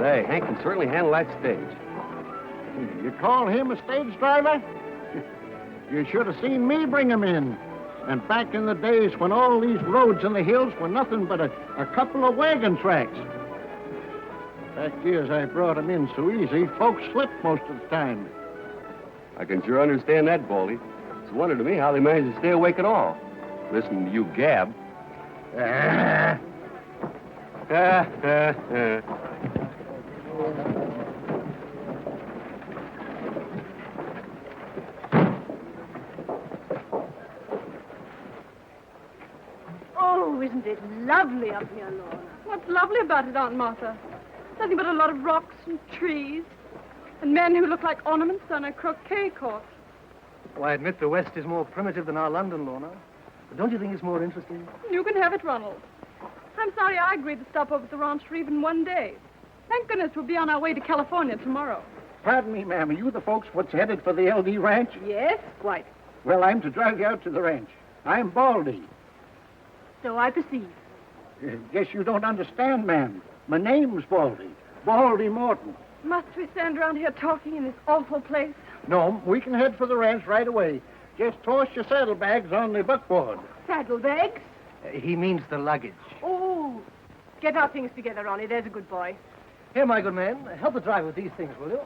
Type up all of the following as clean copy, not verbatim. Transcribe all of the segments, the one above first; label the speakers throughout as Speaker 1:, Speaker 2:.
Speaker 1: Hey, Hank can certainly handle that stage.
Speaker 2: You call him a stage driver? You should have seen me bring him in. And back in the days when all these roads in the hills were nothing but a couple of wagon tracks. Fact is, I brought him in so easy, folks slipped most of the time.
Speaker 1: I can sure understand that, Baldy. It's a wonder to me how they manage to stay awake at all. Listening to you gab.
Speaker 3: Oh, isn't it lovely up here, Lorna?
Speaker 4: What's lovely about it, Aunt Martha? Nothing but a lot of rocks and trees and men who look like ornaments on a croquet court.
Speaker 5: Well, I admit the West is more primitive than our London, Lorna. But don't you think it's more interesting?
Speaker 4: You can have it, Ronald. I'm sorry I agreed to stop over at the ranch for even one day. Thank goodness we'll be on our way to California tomorrow.
Speaker 2: Pardon me, ma'am. Are you the folks what's headed for the LD ranch?
Speaker 3: Yes, quite.
Speaker 2: Well, I'm to drive you out to the ranch. I'm Baldy.
Speaker 3: So I perceive.
Speaker 2: Guess you don't understand, ma'am. My name's Baldy. Baldy Morton.
Speaker 4: Must we stand around here talking in this awful place?
Speaker 2: No, we can head for the ranch right away. Just toss your saddlebags on the buckboard.
Speaker 3: Saddlebags?
Speaker 5: He means the luggage.
Speaker 3: Oh, get our things together, Ronnie. There's a good boy.
Speaker 5: Here, my good man, help the drive with these things, will you?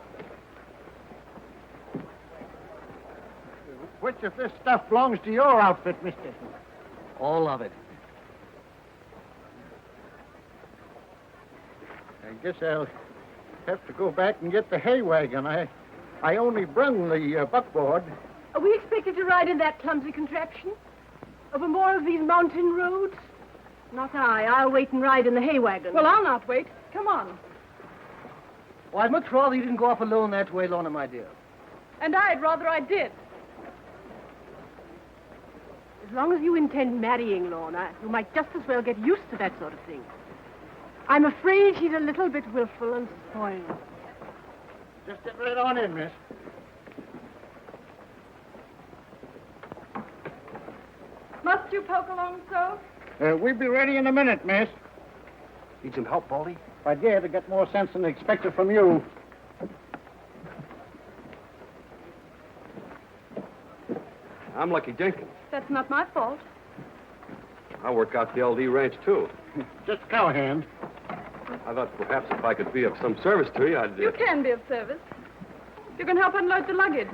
Speaker 2: Which of this stuff belongs to your outfit, mister?
Speaker 5: All of it.
Speaker 2: I guess I'll have to go back and get the hay wagon. I only brung the buckboard.
Speaker 3: Are we expected to ride in that clumsy contraption? Over more of these mountain roads? Not I. I'll wait and ride in the hay wagon.
Speaker 4: Well, I'll not wait. Come on.
Speaker 5: Well, I'd much rather you didn't go off alone that way, Lorna, my dear.
Speaker 4: And I'd rather I did.
Speaker 3: As long as you intend marrying Lorna, you might just as well get used to that sort of thing. I'm afraid she's a little bit willful and spoiled.
Speaker 2: Just get right on in, miss.
Speaker 4: Must you poke along so?
Speaker 2: We'll be ready in a minute, miss.
Speaker 1: Need some help, Baldy?
Speaker 2: If I dare to get more sense than expected from you.
Speaker 1: I'm Lucky Jenkins.
Speaker 4: That's not my fault.
Speaker 1: I work out the LD ranch, too.
Speaker 2: Just a cowhand.
Speaker 1: I thought perhaps if I could be of some service to you, I'd...
Speaker 4: You can be of service. You can help unload the luggage.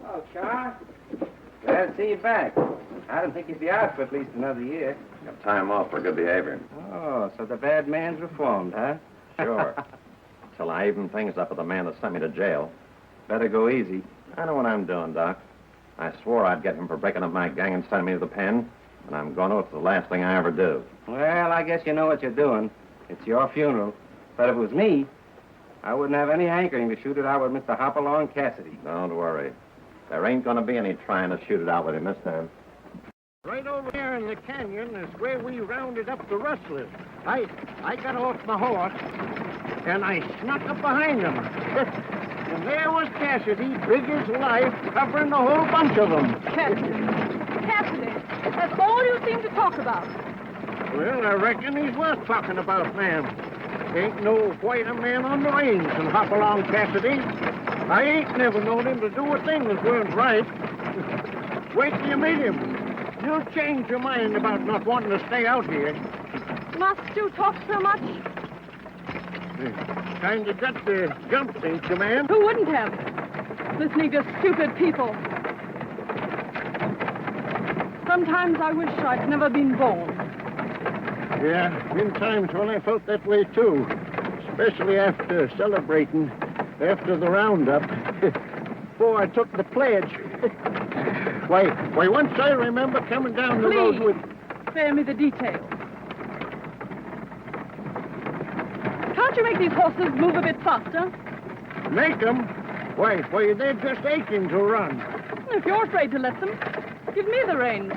Speaker 6: Oh, Charles. Glad to see you back. I didn't think you'd be out for at least another year.
Speaker 7: Got time off for good behavior.
Speaker 6: Oh, so the bad man's reformed, huh?
Speaker 7: Sure. Till I even things up with the man that sent me to jail.
Speaker 6: Better go easy.
Speaker 7: I know what I'm doing, Doc. I swore I'd get him for breaking up my gang and sending me to the pen, and I'm going to. It's the last thing I ever do.
Speaker 6: Well, I guess you know what you're doing. It's your funeral. But if it was me, I wouldn't have any hankering to shoot it out with Mr. Hopalong Cassidy.
Speaker 7: Don't worry. There ain't going to be any trying to shoot it out with him this time.
Speaker 2: Right over there in the canyon is where we rounded up the rustlers. I got off my horse, and I snuck up behind them. And there was Cassidy, big as life, covering the whole bunch of them.
Speaker 4: Cassidy, that's all you seem to talk about.
Speaker 2: Well, I reckon he's worth talking about, ma'am. Ain't no whiter man on the range than Hopalong Cassidy. I ain't never known him to do a thing that weren't right. Wait till you meet him. You'll change your mind about not wanting to stay out here.
Speaker 4: Must you talk so much?
Speaker 2: Kind of got the jump, ain't you, ma'am?
Speaker 4: Who wouldn't have? Listening to stupid people. Sometimes I wish I'd never been born.
Speaker 2: Yeah, been times when I felt that way, too. Especially after celebrating, after the roundup. Before I took the pledge. Why, once I remember coming down the road with...
Speaker 4: Spare me the details. Can't you make these horses move a bit faster?
Speaker 2: Make them? Why, they're just aching to run.
Speaker 4: If you're afraid to let them, give me the reins.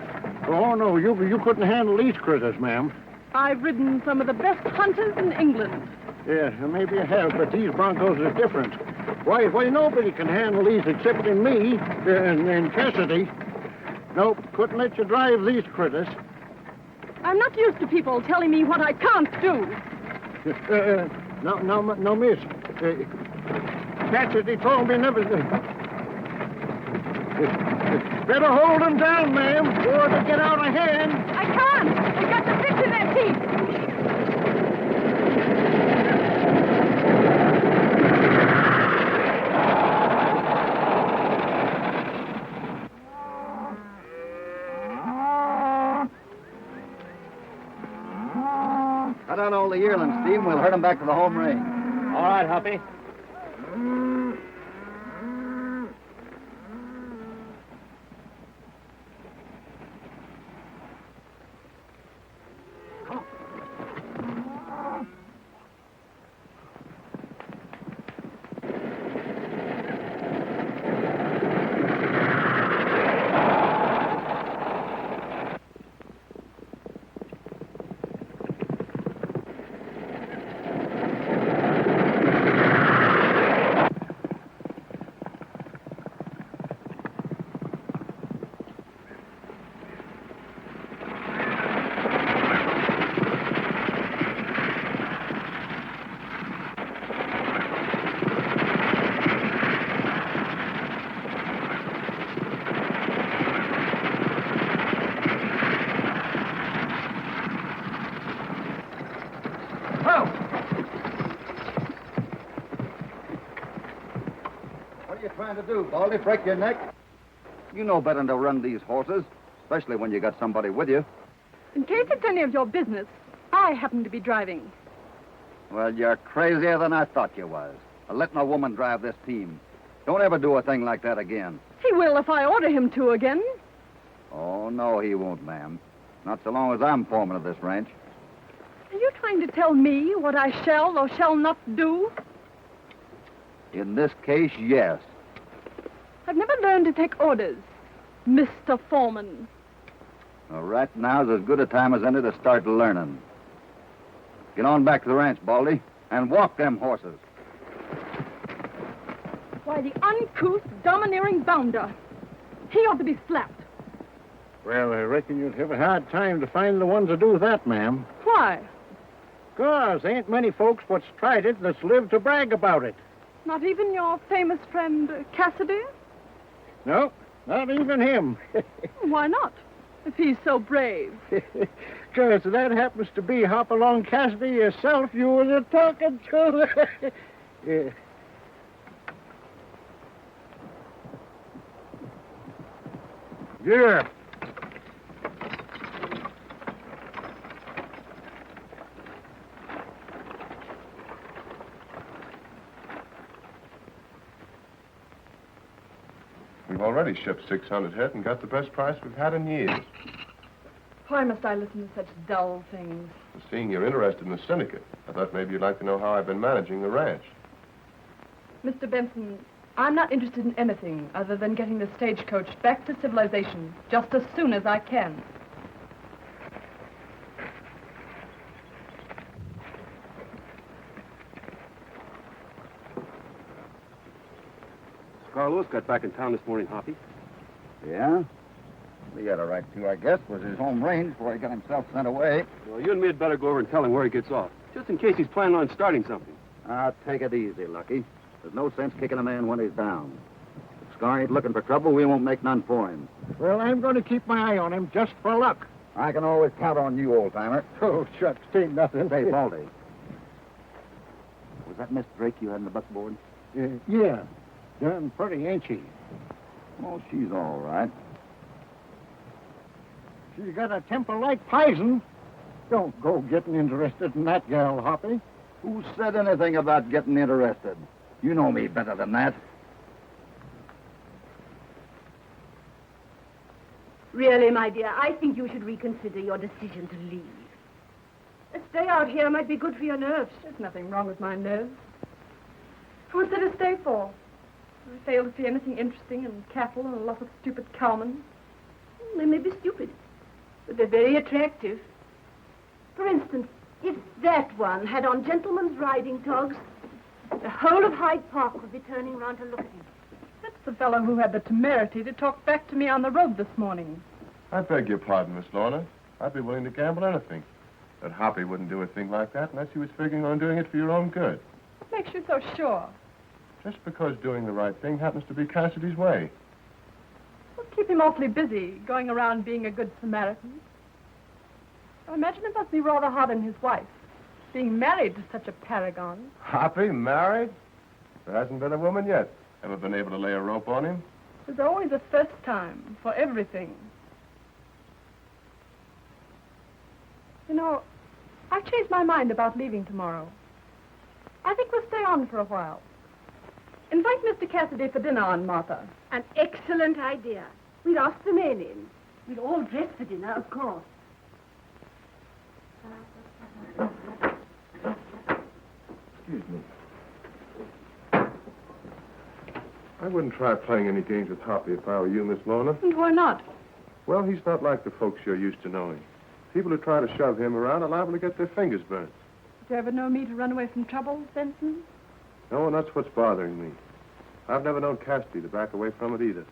Speaker 2: Oh, no, you couldn't handle these critters, ma'am.
Speaker 4: I've ridden some of the best hunters in England.
Speaker 2: Yeah, maybe I have, but these Broncos are different. Why, nobody can handle these excepting me and Cassidy. Nope, couldn't let you drive these critters.
Speaker 4: I'm not used to people telling me what I can't do.
Speaker 2: No, miss. Cassidy told me never... Better hold them down, ma'am, or they get out of hand.
Speaker 4: I can't. They've got the bits in their teeth.
Speaker 8: Cut out all the yearlings, Steve. We'll herd them back to the home range.
Speaker 5: All right, Hoppy.
Speaker 8: What are you trying to do, Baldy? Break your neck? You know better than to run these horses, especially when you got somebody with you.
Speaker 4: In case it's any of your business, I happen to be driving.
Speaker 8: Well, you're crazier than I thought you was. Letting a woman drive this team. Don't ever do a thing like that again.
Speaker 4: He will if I order him to again.
Speaker 8: Oh, no, he won't, ma'am. Not so long as I'm foreman of this ranch.
Speaker 4: Are you trying to tell me what I shall or shall not do?
Speaker 8: In this case, yes.
Speaker 4: I've never learned to take orders, Mr. Foreman.
Speaker 8: Well, right now's as good a time as any to start learning. Get on back to the ranch, Baldy, and walk them horses.
Speaker 4: Why, the uncouth, domineering bounder. He ought to be slapped.
Speaker 2: Well, I reckon you'd have a hard time to find the ones to do that, ma'am.
Speaker 4: Why?
Speaker 2: 'Cause ain't many folks what's tried it that's lived to brag about it.
Speaker 4: Not even your famous friend Cassidy?
Speaker 2: No, not even him.
Speaker 4: Why not, if he's so brave?
Speaker 2: 'Cause that happens to be Hopalong Cassidy yourself you was a-talking to. Yeah. Yeah.
Speaker 1: We've already shipped 600 head and got the best price we've had in years.
Speaker 4: Why must I listen to such dull things?
Speaker 1: Seeing you're interested in the syndicate, I thought maybe you'd like to know how I've been managing the ranch.
Speaker 4: Mr. Benson, I'm not interested in anything other than getting the stagecoach back to civilization just as soon as I can.
Speaker 1: Carlos got back in town this morning, Hoppy.
Speaker 8: Yeah? He had a right to, I guess. Was his home range before he got himself sent away.
Speaker 1: Well, you and me had better go over and tell him where he gets off, just in case he's planning on starting something.
Speaker 8: Take it easy, Lucky. There's no sense kicking a man when he's down. If Scar ain't looking for trouble, we won't make none for him.
Speaker 2: Well, I'm going to keep my eye on him just for luck.
Speaker 8: I can always count on you, old-timer.
Speaker 2: Oh, shucks, ain't nothing.
Speaker 8: Say, Baldy. Was that Miss Drake you had in the buckboard?
Speaker 2: Yeah. Done pretty, ain't she?
Speaker 8: Oh, she's all right.
Speaker 2: She's got a temper like poison. Don't go getting interested in that gal, Hoppy.
Speaker 8: Who said anything about getting interested? You know me better than that.
Speaker 3: Really, my dear, I think you should reconsider your decision to leave. A stay out here might be good for your nerves.
Speaker 4: There's nothing wrong with my nerves. What's there to stay for? I fail to see anything interesting in cattle and a lot of stupid cowmen.
Speaker 3: They may be stupid, but they're very attractive. For instance, If that one had on gentlemen's riding togs, the whole of Hyde Park would be turning round to look at him.
Speaker 4: That's the fellow who had the temerity to talk back to me on the road this morning.
Speaker 9: I beg your pardon, Miss Lorna. I'd be willing to gamble anything. But Hoppy wouldn't do a thing like that unless he was figuring on doing it for your own good.
Speaker 4: What makes you so sure?
Speaker 9: Just because doing the right thing happens to be Cassidy's way.
Speaker 4: Well, keep him awfully busy, going around being a good Samaritan. I imagine it must be rather hard on his wife, being married to such a paragon.
Speaker 9: Hoppy, married? There hasn't been a woman yet ever been able to lay a rope on him.
Speaker 4: There's always a first time for everything. You know, I've changed my mind about leaving tomorrow. I think we'll stay on for a while. Invite Mr. Cassidy for dinner, Aunt Martha.
Speaker 3: An excellent idea. We'll ask the men in. We'll all dress for dinner, of course.
Speaker 9: Excuse me. I wouldn't try playing any games with Hoppy if I were you, Miss Lorna.
Speaker 4: And why not?
Speaker 9: Well, he's not like the folks you're used to knowing. People who try to shove him around are liable to get their fingers burnt.
Speaker 4: Did you ever know me to run away from trouble, Benson?
Speaker 9: No, and that's what's bothering me. I've never known Cassidy to back away from it either.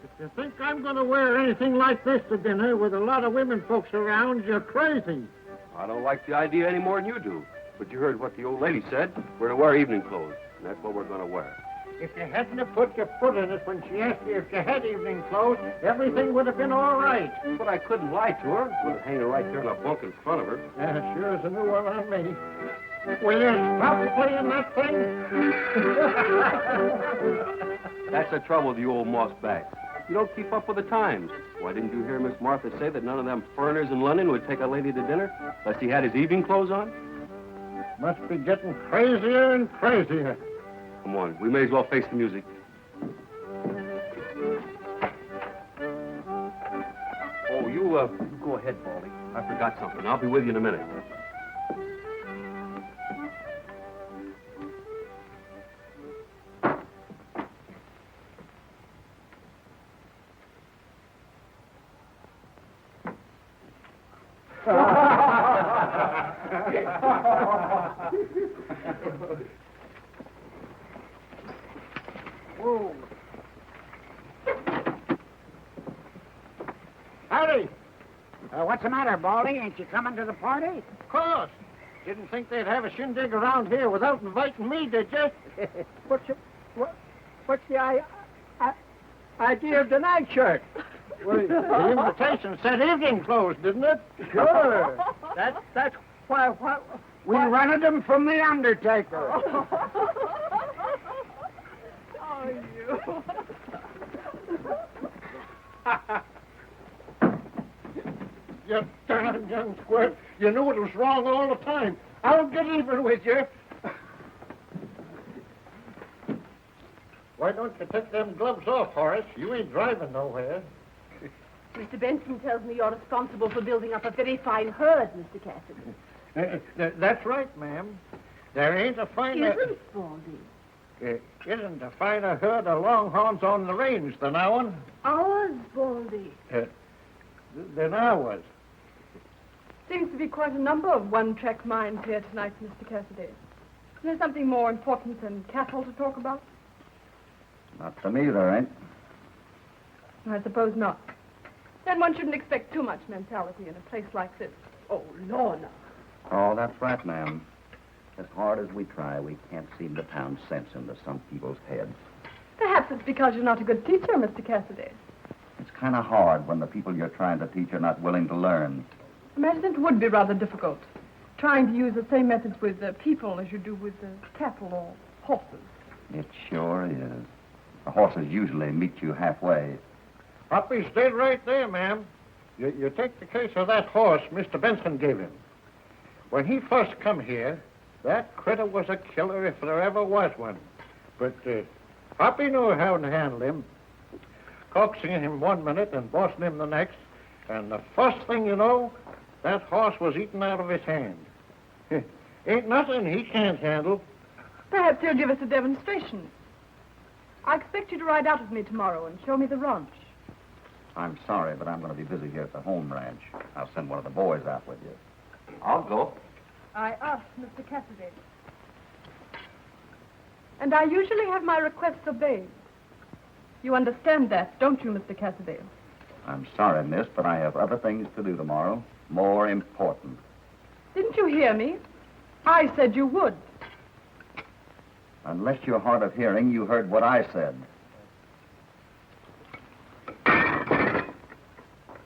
Speaker 2: If you think I'm going to wear anything like this to dinner with a lot of women folks around, you're crazy.
Speaker 1: I don't like the idea any more than you do. But you heard what the old lady said. We're to wear evening clothes, and that's what we're going to wear.
Speaker 2: If you hadn't have put your foot in it when she asked you if you had evening clothes, everything would have been all right.
Speaker 1: But I couldn't lie to her. Wouldn't hang her right there in a bunk in front of her.
Speaker 2: Sure as a new one on me. Will you stop playing that thing?
Speaker 1: That's the trouble with you old mossbacks. You don't keep up with the times. Why, didn't you hear Miss Martha say that none of them foreigners in London would take a lady to dinner unless he had his evening clothes on?
Speaker 2: Must be getting crazier and crazier.
Speaker 1: Come on, we may as well face the music. Oh, you go ahead, Baldy. I forgot something. I'll be with you in a minute.
Speaker 2: Whoa. Howdy.
Speaker 10: What's the matter, Baldy? Ain't you coming to the party?
Speaker 2: Of course. Didn't think they'd have a shindig around here without inviting me, did you?
Speaker 10: What's the idea of the nightshirt?
Speaker 2: Well, the invitation said evening clothes, didn't it?
Speaker 10: Sure. That's why we rented them from the undertaker.
Speaker 4: Oh, you.
Speaker 2: You darn young squirt. You knew it was wrong all the time. I'll get even with you. Why don't you take them gloves off, Horace? You ain't driving nowhere.
Speaker 3: Mr. Benson tells me you're responsible for building up a very fine herd, Mr. Cassidy.
Speaker 2: That's right, ma'am. There ain't a finer...
Speaker 3: Isn't, Baldy?
Speaker 2: Isn't a finer herd of longhorns on the range than ours.
Speaker 3: Ours, Baldy.
Speaker 2: Than ours.
Speaker 4: Seems to be quite a number of one-track minds here tonight, Mr. Cassidy. Is there something more important than cattle to talk about?
Speaker 8: Not to me, there ain't.
Speaker 4: I suppose not. Then one shouldn't expect too much mentality in a place like this.
Speaker 3: Oh, Lorna.
Speaker 8: Oh, that's right, ma'am. As hard as we try, we can't seem to pound sense into some people's heads.
Speaker 4: Perhaps it's because you're not a good teacher, Mr. Cassidy.
Speaker 8: It's kind of hard when the people you're trying to teach are not willing to learn.
Speaker 4: Imagine it would be rather difficult, trying to use the same methods with people as you do with cattle or horses.
Speaker 8: It sure is. The horses usually meet you halfway.
Speaker 2: Hoppy stayed right there, ma'am. You take the case of that horse Mr. Benson gave him. When he first come here, that critter was a killer if there ever was one. But Hoppy knew how to handle him. Coaxing him one minute and bossing him the next. And the first thing you know, that horse was eaten out of his hand. Ain't nothing he can't handle.
Speaker 4: Perhaps he'll give us a demonstration. I expect you to ride out with me tomorrow and show me the ranch.
Speaker 8: I'm sorry, but I'm going to be busy here at the home ranch. I'll send one of the boys out with you.
Speaker 1: I'll go.
Speaker 4: I asked Mr. Cassidy. And I usually have my requests obeyed. You understand that, don't you, Mr. Cassidy?
Speaker 8: I'm sorry, miss, but I have other things to do tomorrow. More important.
Speaker 4: Didn't you hear me? I said you would.
Speaker 8: Unless you're hard of hearing, you heard what I said.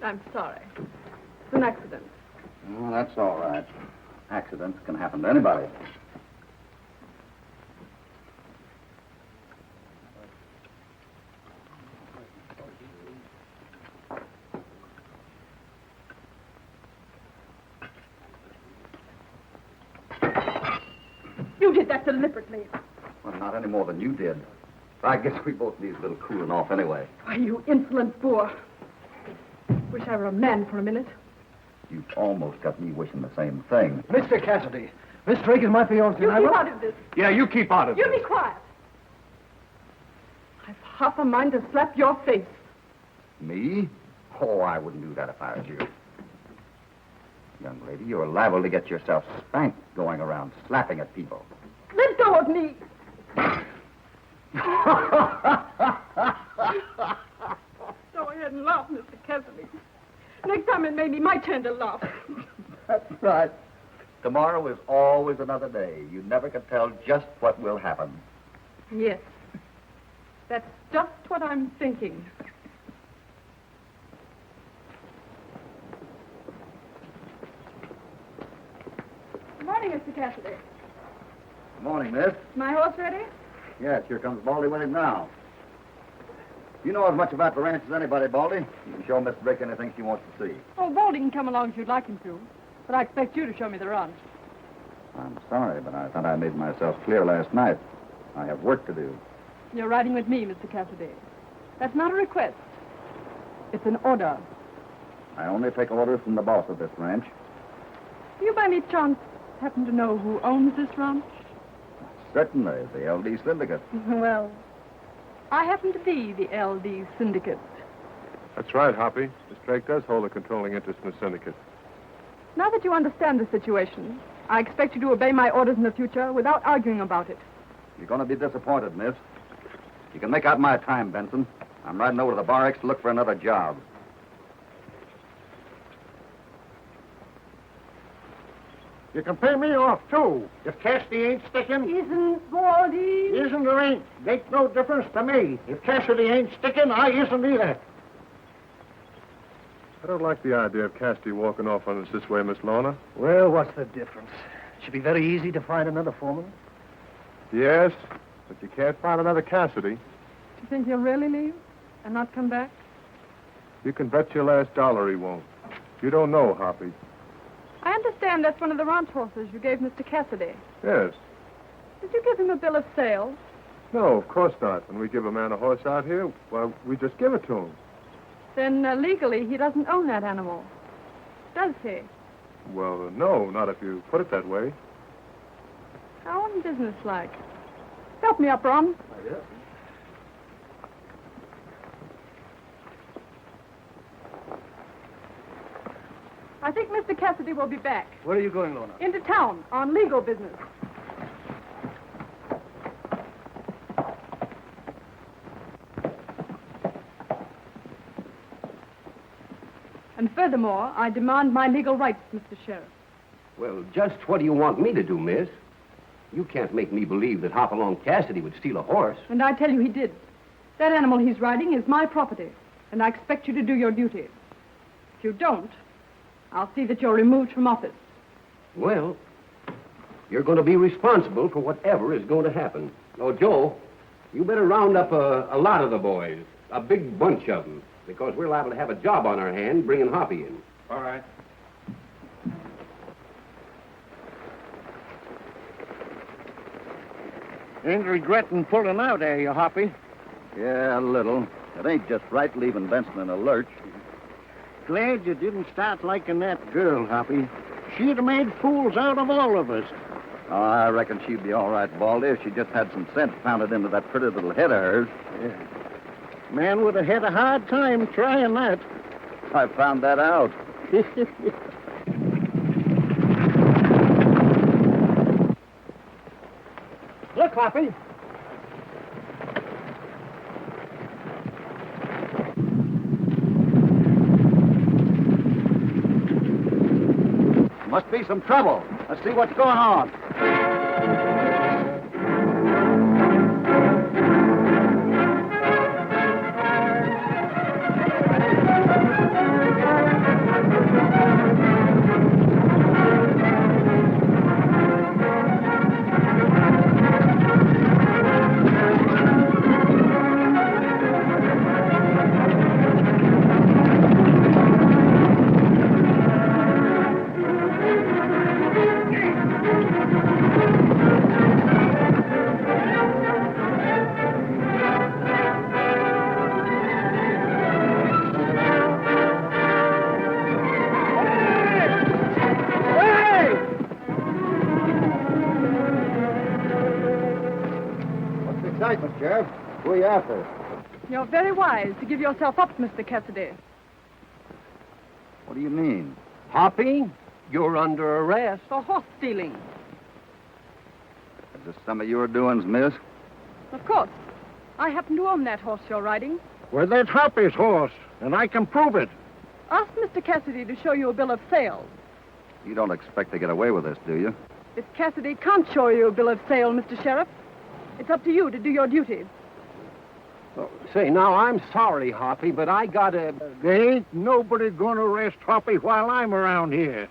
Speaker 4: I'm sorry. It's an accident.
Speaker 8: Well, that's all right. Accidents can happen to anybody.
Speaker 4: You did that deliberately.
Speaker 8: Well, not any more than you did. I guess we both need a little cooling off anyway.
Speaker 4: Why, you insolent boor. Wish I were a man for a minute.
Speaker 8: You've almost got me wishing the same thing.
Speaker 5: Mr. Cassidy, Miss Drake is my fiancée.
Speaker 4: You keep out of this.
Speaker 1: Yeah, you keep out of
Speaker 4: You
Speaker 1: this.
Speaker 4: be quiet. I've half a mind to slap your face.
Speaker 8: Me? Oh, I wouldn't do that if I was you. Young lady, you're liable to get yourself spanked going around slapping at people.
Speaker 4: Let go of me. Go ahead and laugh, Mr. Cassidy. Next time it may be my turn to laugh.
Speaker 8: That's right. Tomorrow is always another day. You never can tell just what will happen.
Speaker 4: Yes. That's just what I'm thinking. Good morning, Mr. Cassidy.
Speaker 8: Good morning, miss.
Speaker 4: Is my horse ready?
Speaker 8: Yes, here comes Baldy with him now. You know as much about the ranch as anybody, Baldy. You can show Miss Drake anything she wants to see.
Speaker 4: Oh, Baldy can come along if you'd like him to. But I expect you to show me the ranch.
Speaker 8: I'm sorry, but I thought I made myself clear last night. I have work to do.
Speaker 4: You're riding with me, Mr. Cassidy. That's not a request. It's an order.
Speaker 8: I only take orders from the boss of this ranch.
Speaker 4: Do you by any chance happen to know who owns this ranch?
Speaker 8: Certainly, the LD Syndicate.
Speaker 4: Well, I happen to be the LD Syndicate.
Speaker 9: That's right, Hoppy. Miss Drake does hold a controlling interest in the syndicate.
Speaker 4: Now that you understand the situation, I expect you to obey my orders in the future without arguing about it.
Speaker 8: You're going to be disappointed, miss. You can make out my time, Benson. I'm riding over to the barracks to look for another job.
Speaker 2: You can pay me off, too. If Cassidy ain't sticking,
Speaker 4: Isn't Baldy?
Speaker 2: isn't or ain't, makes no difference to me. If Cassidy ain't sticking, I isn't either.
Speaker 9: I don't like the idea of Cassidy walking off on us this way, Miss Lorna.
Speaker 5: Well, what's the difference? It should be very easy to find another foreman.
Speaker 9: Yes, but you can't find another Cassidy.
Speaker 4: Do you think he'll really leave and not come back?
Speaker 9: You can bet your last dollar he won't. You don't know, Hoppy.
Speaker 4: I understand that's one of the ranch horses you gave Mr. Cassidy.
Speaker 9: Yes.
Speaker 4: Did you give him a bill of sale?
Speaker 9: No, of course not. When we give a man a horse out here, well, we just give it to him.
Speaker 4: Then legally he doesn't own that animal, does he?
Speaker 9: Well, no, not if you put it that way.
Speaker 4: How unbusinesslike. Help me up, Ron. I think Mr. Cassidy will be back.
Speaker 5: Where are you going, Lorna?
Speaker 4: Into town on legal business. And furthermore, I demand my legal rights, Mr. Sheriff.
Speaker 1: Well, just what do you want me to do, miss? You can't make me believe that Hopalong Cassidy would steal a horse.
Speaker 4: And I tell you he did. That animal he's riding is my property, and I expect you to do your duty. If you don't, I'll see that you're removed from office.
Speaker 1: Well, you're going to be responsible for whatever is going to happen. Oh, Joe, you better round up a lot of the boys, a big bunch of them, because we're liable to have a job on our hand bringing Hoppy in.
Speaker 6: All right.
Speaker 2: Ain't regretting pulling out, are you, Hoppy?
Speaker 8: Yeah, a little. It ain't just right leaving Benson in a lurch.
Speaker 2: Glad you didn't start liking that girl, Hoppy. She'd have made fools out of all of us.
Speaker 8: Oh, I reckon she'd be all right, Baldy, if she just had some sense pounded into that pretty little head of hers.
Speaker 2: Yeah. Man would have had a hard time trying that.
Speaker 8: I found that out.
Speaker 2: quick, Hoppy.
Speaker 8: Must be some trouble. Let's see what's going on. What's the excitement, Sheriff? Who are you after?
Speaker 4: You're very wise to give yourself up, Mr. Cassidy.
Speaker 8: What do you mean?
Speaker 1: Hoppy, you're under arrest.
Speaker 4: For horse stealing.
Speaker 8: Is this some of your doings, miss?
Speaker 4: Of course. I happen to own that horse you're riding.
Speaker 2: Well, that's Hoppy's horse, and I can prove it.
Speaker 4: Ask Mr. Cassidy to show you a bill of sale.
Speaker 8: You don't expect to get away with this, do you?
Speaker 4: If Cassidy can't show you a bill of sale, Mr. Sheriff, it's up to you to do your duty.
Speaker 1: Oh, say, now, I'm sorry, Hoppy, but I gotta...
Speaker 2: There ain't nobody gonna arrest Hoppy while I'm around here.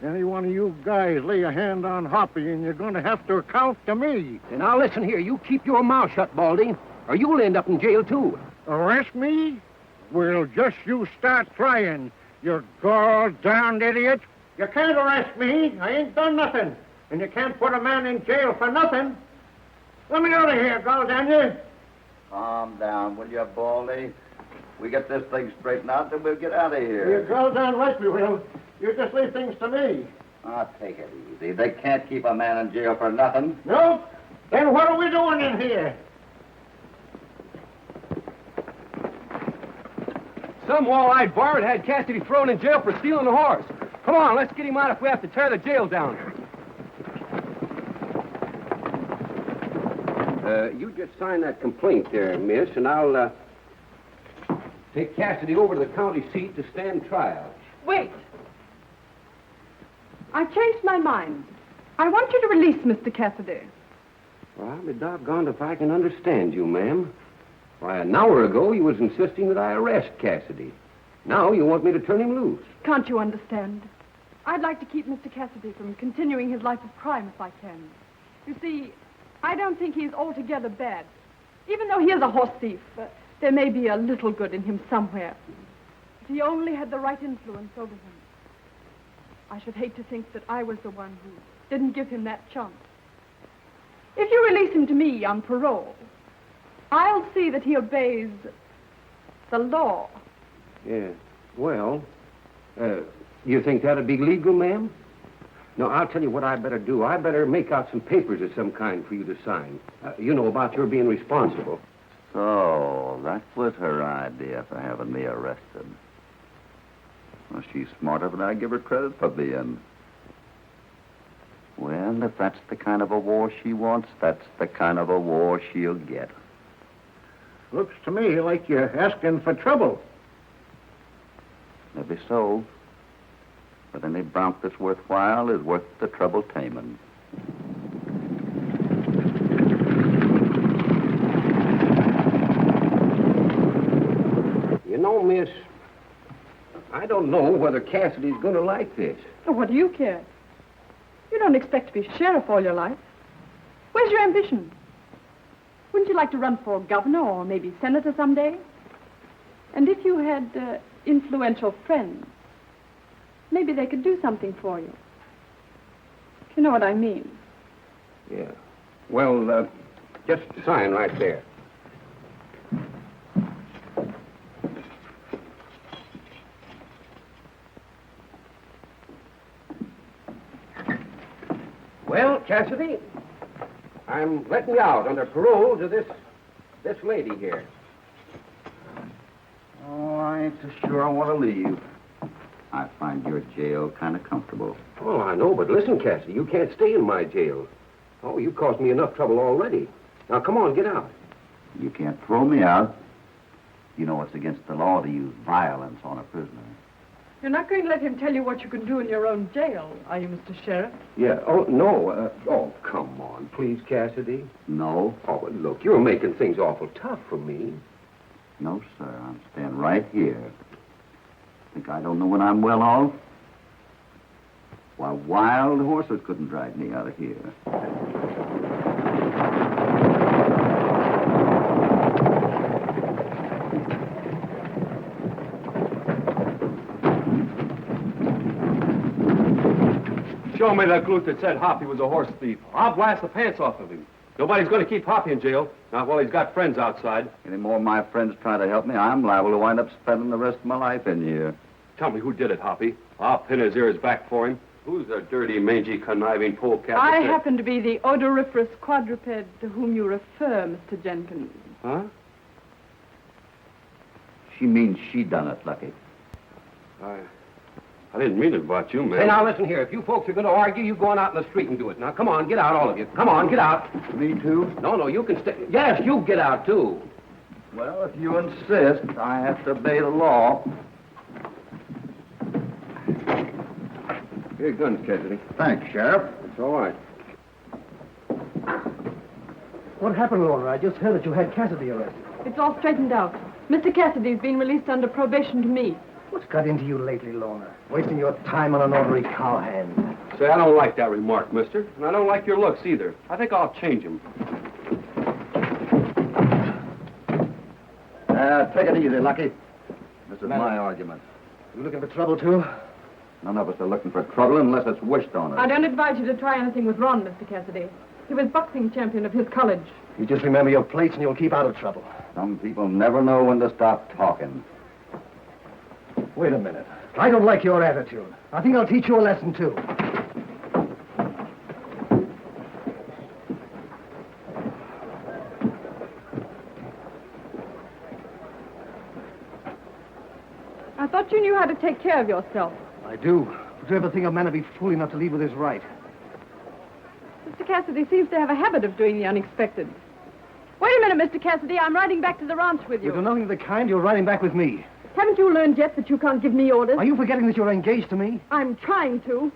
Speaker 2: Any one of you guys lay a hand on Hoppy, and you're gonna have to account to me.
Speaker 1: And now, listen here, you keep your mouth shut, Baldy, or you'll end up in jail, too.
Speaker 2: Arrest me? Well, just you start trying, you goddamned idiot. You can't arrest me. I ain't done nothing. And you can't put a man in jail for nothing. Let me out of here, goddamn you.
Speaker 8: Calm down, will you, Baldy? We get this thing straightened out, then we'll get out of here.
Speaker 2: You're goddamn right we will. You just leave things to me.
Speaker 8: I'll take it easy. They can't keep a man in jail for nothing.
Speaker 2: No? Then what are we doing in here?
Speaker 1: Some wall-eyed varmint had Cassidy thrown in jail for stealing a horse. Come on, let's get him out if we have to tear the jail down. You just sign that complaint there, miss, and I'll, take Cassidy over to the county seat to stand trial.
Speaker 4: Wait. I've changed my mind. I want you to release Mr. Cassidy.
Speaker 1: Well, I'll be doggone if I can understand you, ma'am. Why, an hour ago you was insisting that I arrest Cassidy. Now you want me to turn him loose.
Speaker 4: Can't you understand? I'd like to keep Mr. Cassidy from continuing his life of crime if I can. You see, I don't think he's altogether bad. Even though he is a horse thief, there may be a little good in him somewhere. If he only had the right influence over him. I should hate to think that I was the one who didn't give him that chance. If you release him to me on parole, I'll see that he obeys the law.
Speaker 1: Yeah, well, you think that'd be legal, ma'am? No, I'll tell you what I better do. I better make out some papers of some kind for you to sign. You know, about your being responsible.
Speaker 8: So, that was her idea for having me arrested. Well, she's smarter than I give her credit for being. Well, if that's the kind of a war she wants, that's the kind of a war she'll get.
Speaker 2: Looks to me like you're asking for trouble.
Speaker 8: Maybe so. But any bronc that's worthwhile is worth the trouble taming.
Speaker 1: You know, miss, I don't know whether Cassidy's going to like this.
Speaker 4: Oh, what do you care? You don't expect to be sheriff all your life. Where's your ambition? Wouldn't you like to run for governor or maybe senator someday? And if you had influential friends, maybe they could do something for you. You know what I mean?
Speaker 1: Yeah. Well, just sign right there. Well, Cassidy, I'm letting you out under parole to this lady here.
Speaker 8: Oh, I ain't so sure I want to leave. I find your jail kind of comfortable.
Speaker 1: Oh, I know, but listen, Cassidy, you can't stay in my jail. Oh, you caused me enough trouble already. Now, come on, get out.
Speaker 8: You can't throw me out. You know it's against the law to use violence on a prisoner.
Speaker 4: You're not going to let him tell you what you can do in your own jail, are you, Mr. Sheriff?
Speaker 1: Yeah, oh, no. Oh, come on, please, Cassidy.
Speaker 8: No.
Speaker 1: Oh, but look, you're making things awful tough for me.
Speaker 8: No, sir. I'm staying right here. Think I don't know when I'm well off? Why, wild horses couldn't drag me out of here.
Speaker 1: Show me that glut that said Hoppy was a horse thief. I'll blast the pants off of him. Nobody's going to keep Hoppy in jail, not while he's got friends outside.
Speaker 8: Any more of my friends try to help me, I'm liable to wind up spending the rest of my life in here.
Speaker 1: Tell me who did it, Hoppy. I'll pin his ears back for him. Who's the dirty, mangy, conniving polecat?
Speaker 4: I happen to be the odoriferous quadruped to whom you refer, Mr. Jenkins.
Speaker 1: Huh?
Speaker 8: She means she done it, Lucky.
Speaker 1: I didn't mean it about you, man.
Speaker 11: Hey, now, listen here. If you folks are going to argue, you go on out in the street and do it. Now, come on, get out, all of you. Come on, get out.
Speaker 8: Me too?
Speaker 11: No, you can stay. Yes, you get out, too.
Speaker 8: Well, if you insist, I have to obey the law.
Speaker 1: Here, guns, Cassidy.
Speaker 8: Thanks, Sheriff.
Speaker 1: It's all right.
Speaker 5: What happened, Lorna? I just heard that you had Cassidy arrested.
Speaker 4: It's all straightened out. Mr. Cassidy's been released under probation to me.
Speaker 5: What's got into you lately, Lorna? Wasting your time on an ordinary cowhand.
Speaker 1: Say, I don't like that remark, mister. And I don't like your looks either. I think I'll change them.
Speaker 8: Take it easy, Lucky. This is my argument.
Speaker 5: You looking for trouble, too?
Speaker 8: None of us are looking for trouble unless it's wished on us.
Speaker 4: I don't advise you to try anything with Ron, Mr. Cassidy. He was boxing champion of his college.
Speaker 5: You just remember your plates and you'll keep out of trouble.
Speaker 8: Some people never know when to stop talking.
Speaker 5: Wait a minute. I don't like your attitude. I think I'll teach you a lesson, too.
Speaker 4: I thought you knew how to take care of yourself.
Speaker 5: I do. But you ever think a man would be fool enough to leave with his right?
Speaker 4: Mr. Cassidy seems to have a habit of doing the unexpected. Wait a minute, Mr. Cassidy. I'm riding back to the ranch with you.
Speaker 5: You do nothing of the kind. You're riding back with me.
Speaker 4: Haven't you learned yet that you can't give me orders?
Speaker 5: Are you forgetting that you're engaged to me?
Speaker 4: I'm trying to.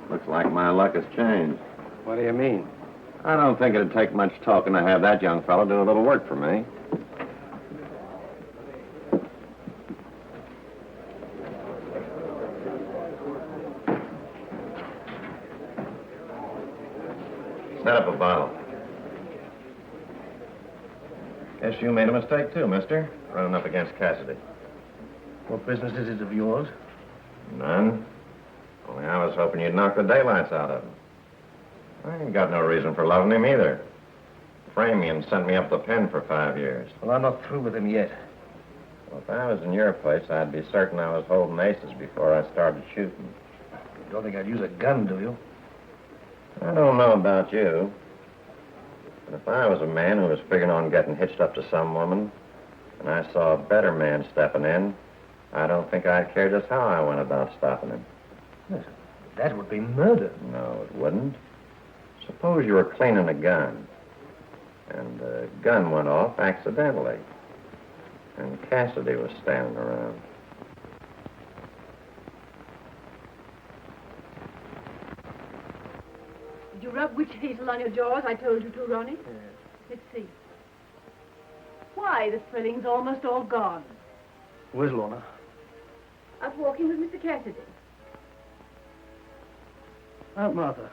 Speaker 7: Looks like my luck has changed.
Speaker 1: What do you mean?
Speaker 7: I don't think it'd take much talking to have that young fellow do a little work for me. Set up a bottle. Guess you made a mistake, too, mister. Running up against Cassidy.
Speaker 5: What business is it of yours?
Speaker 7: None. Only I was hoping you'd knock the daylights out of him. I ain't got no reason for loving him either. Framed me and sent me up the pen for 5 years.
Speaker 5: Well, I'm not through with him yet.
Speaker 7: Well, if I was in your place, I'd be certain I was holding aces before I started shooting.
Speaker 5: You don't think I'd use a gun, do you?
Speaker 7: I don't know about you, but if I was a man who was figuring on getting hitched up to some woman, and I saw a better man stepping in, I don't think I'd care just how I went about stopping him.
Speaker 5: Yes, that would be murder.
Speaker 7: No, it wouldn't. Suppose you were cleaning a gun, and the gun went off accidentally, and Cassidy was standing around.
Speaker 3: Did you rub witch hazel on your jaws? I told you to, Ronnie.
Speaker 5: Yes.
Speaker 3: Let's see. Why, the swelling's almost all gone.
Speaker 5: Where's Lorna?
Speaker 3: Out walking with Mr. Cassidy.
Speaker 5: Aunt Martha,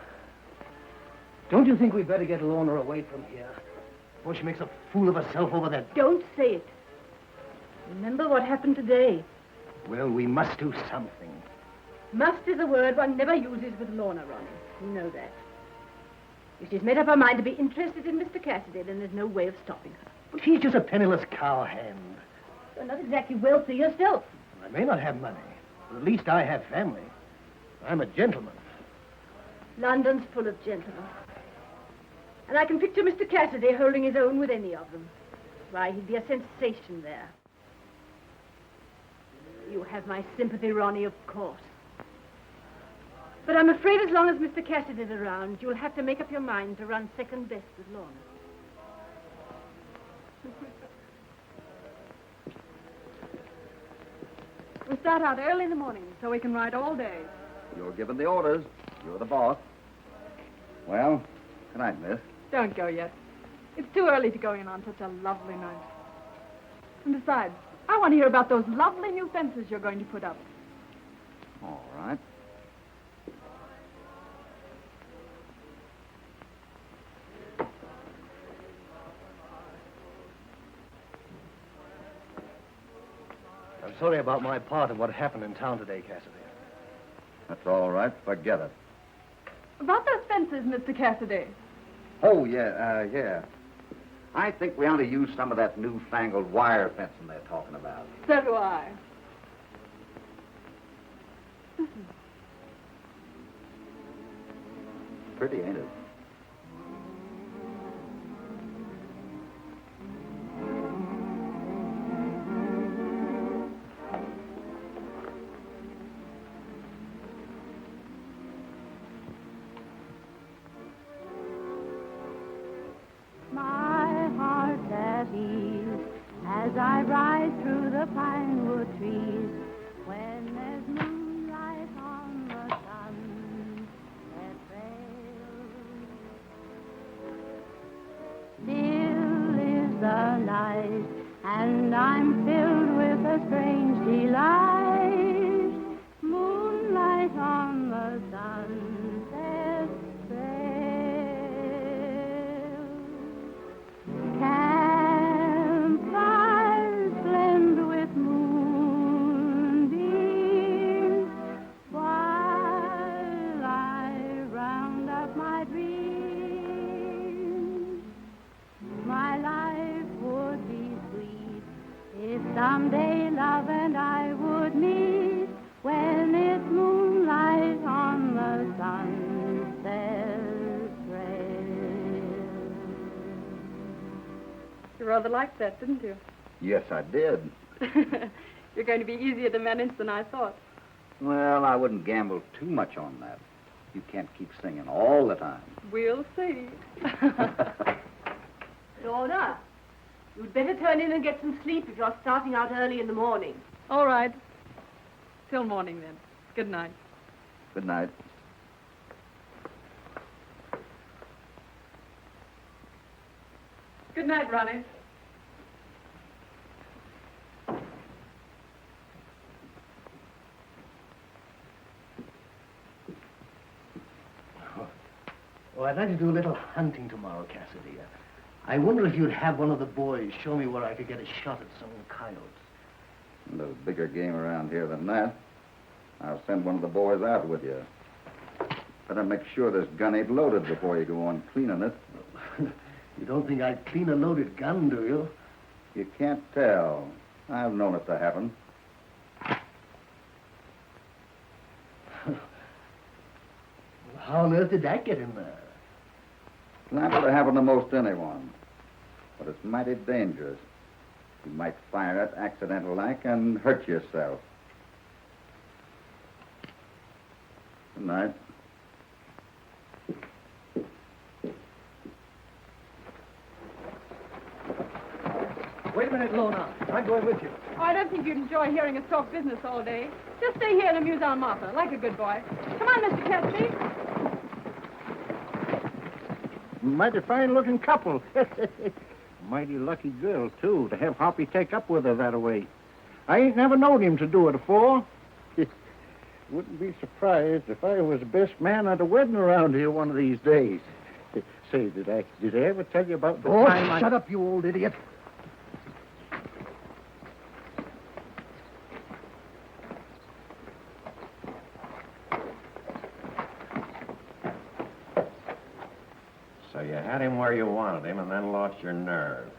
Speaker 5: don't you think we'd better get Lorna away from here? Before she makes a fool of herself over that...
Speaker 3: Don't say it. Remember what happened today.
Speaker 5: Well, we must do something.
Speaker 3: Must is a word one never uses with Lorna, Ronnie. You know that. If she's made up her mind to be interested in Mr. Cassidy, then there's no way of stopping her.
Speaker 5: But she's just a penniless cowhand.
Speaker 3: You're not exactly wealthy yourself.
Speaker 5: I may not have money, but at least I have family. I'm a gentleman.
Speaker 3: London's full of gentlemen. And I can picture Mr. Cassidy holding his own with any of them. Why, he'd be a sensation there. You have my sympathy, Ronnie, of course. But I'm afraid as long as Mr. Cassidy's around, you'll have to make up your mind to run second best with Lorna.
Speaker 4: We start out early in the morning so we can ride all day.
Speaker 8: You're giving the orders. You're the boss. Well, good night, miss.
Speaker 4: Don't go yet. It's too early to go in on such a lovely night. And besides, I want to hear about those lovely new fences you're going to put up.
Speaker 8: All right.
Speaker 5: I'm sorry about my part of what happened in town today, Cassidy.
Speaker 8: That's all right. Forget it.
Speaker 4: About those fences, Mr. Cassidy.
Speaker 8: Oh, yeah. I think we ought to use some of that newfangled wire fencing they're talking about.
Speaker 4: So do I.
Speaker 8: Pretty, ain't it?
Speaker 12: My heart's at ease as I ride through the pine wood trees. When there's moonlight on the sunset trail, still is the night, and I'm filled with a strange delight. Moonlight on the sunset trail. Campfires blend with moonbeams while I round up my dreams. My life would be sweet if someday love and I would meet when it's moonlight on the sunset trail.
Speaker 4: You rather liked that, didn't you?
Speaker 8: Yes, I did.
Speaker 4: You're going to be easier to manage than I thought.
Speaker 8: Well, I wouldn't gamble too much on that. You can't keep singing all the time.
Speaker 4: We'll see.
Speaker 3: Lorna, you'd better turn in and get some sleep if you're starting out early in the morning.
Speaker 4: All right. Till morning, then. Good night.
Speaker 8: Good night.
Speaker 4: Good night, Ronnie.
Speaker 5: Oh, I'd like to do a little hunting tomorrow, Cassidy. I wonder if you'd have one of the boys show me where I could get a shot at some coyotes.
Speaker 8: There's bigger game around here than that. I'll send one of the boys out with you. Better make sure this gun ain't loaded before you go on cleaning it.
Speaker 5: You don't think I'd clean a loaded gun, do you?
Speaker 8: You can't tell. I've known it to happen.
Speaker 5: How on earth did that get in there?
Speaker 8: Liable to happen to most anyone. But it's mighty dangerous. You might fire it accidental-like and hurt yourself. Good night.
Speaker 5: Wait a minute, Lorna. I'm going with you.
Speaker 4: Oh, I don't think you'd enjoy hearing us talk business all day. Just stay here and amuse Aunt Martha, like a good boy. Come on, Mr. Cassidy.
Speaker 10: Mighty fine-looking couple. Mighty lucky girl, too, to have Hoppy take up with her that way. I ain't never known him to do it afore. Wouldn't be surprised if I was the best man at a wedding around here one of these days. Say, did I ever tell you about the time
Speaker 5: shut up, you old idiot.
Speaker 7: So you had him where you wanted him and then lost your nerve.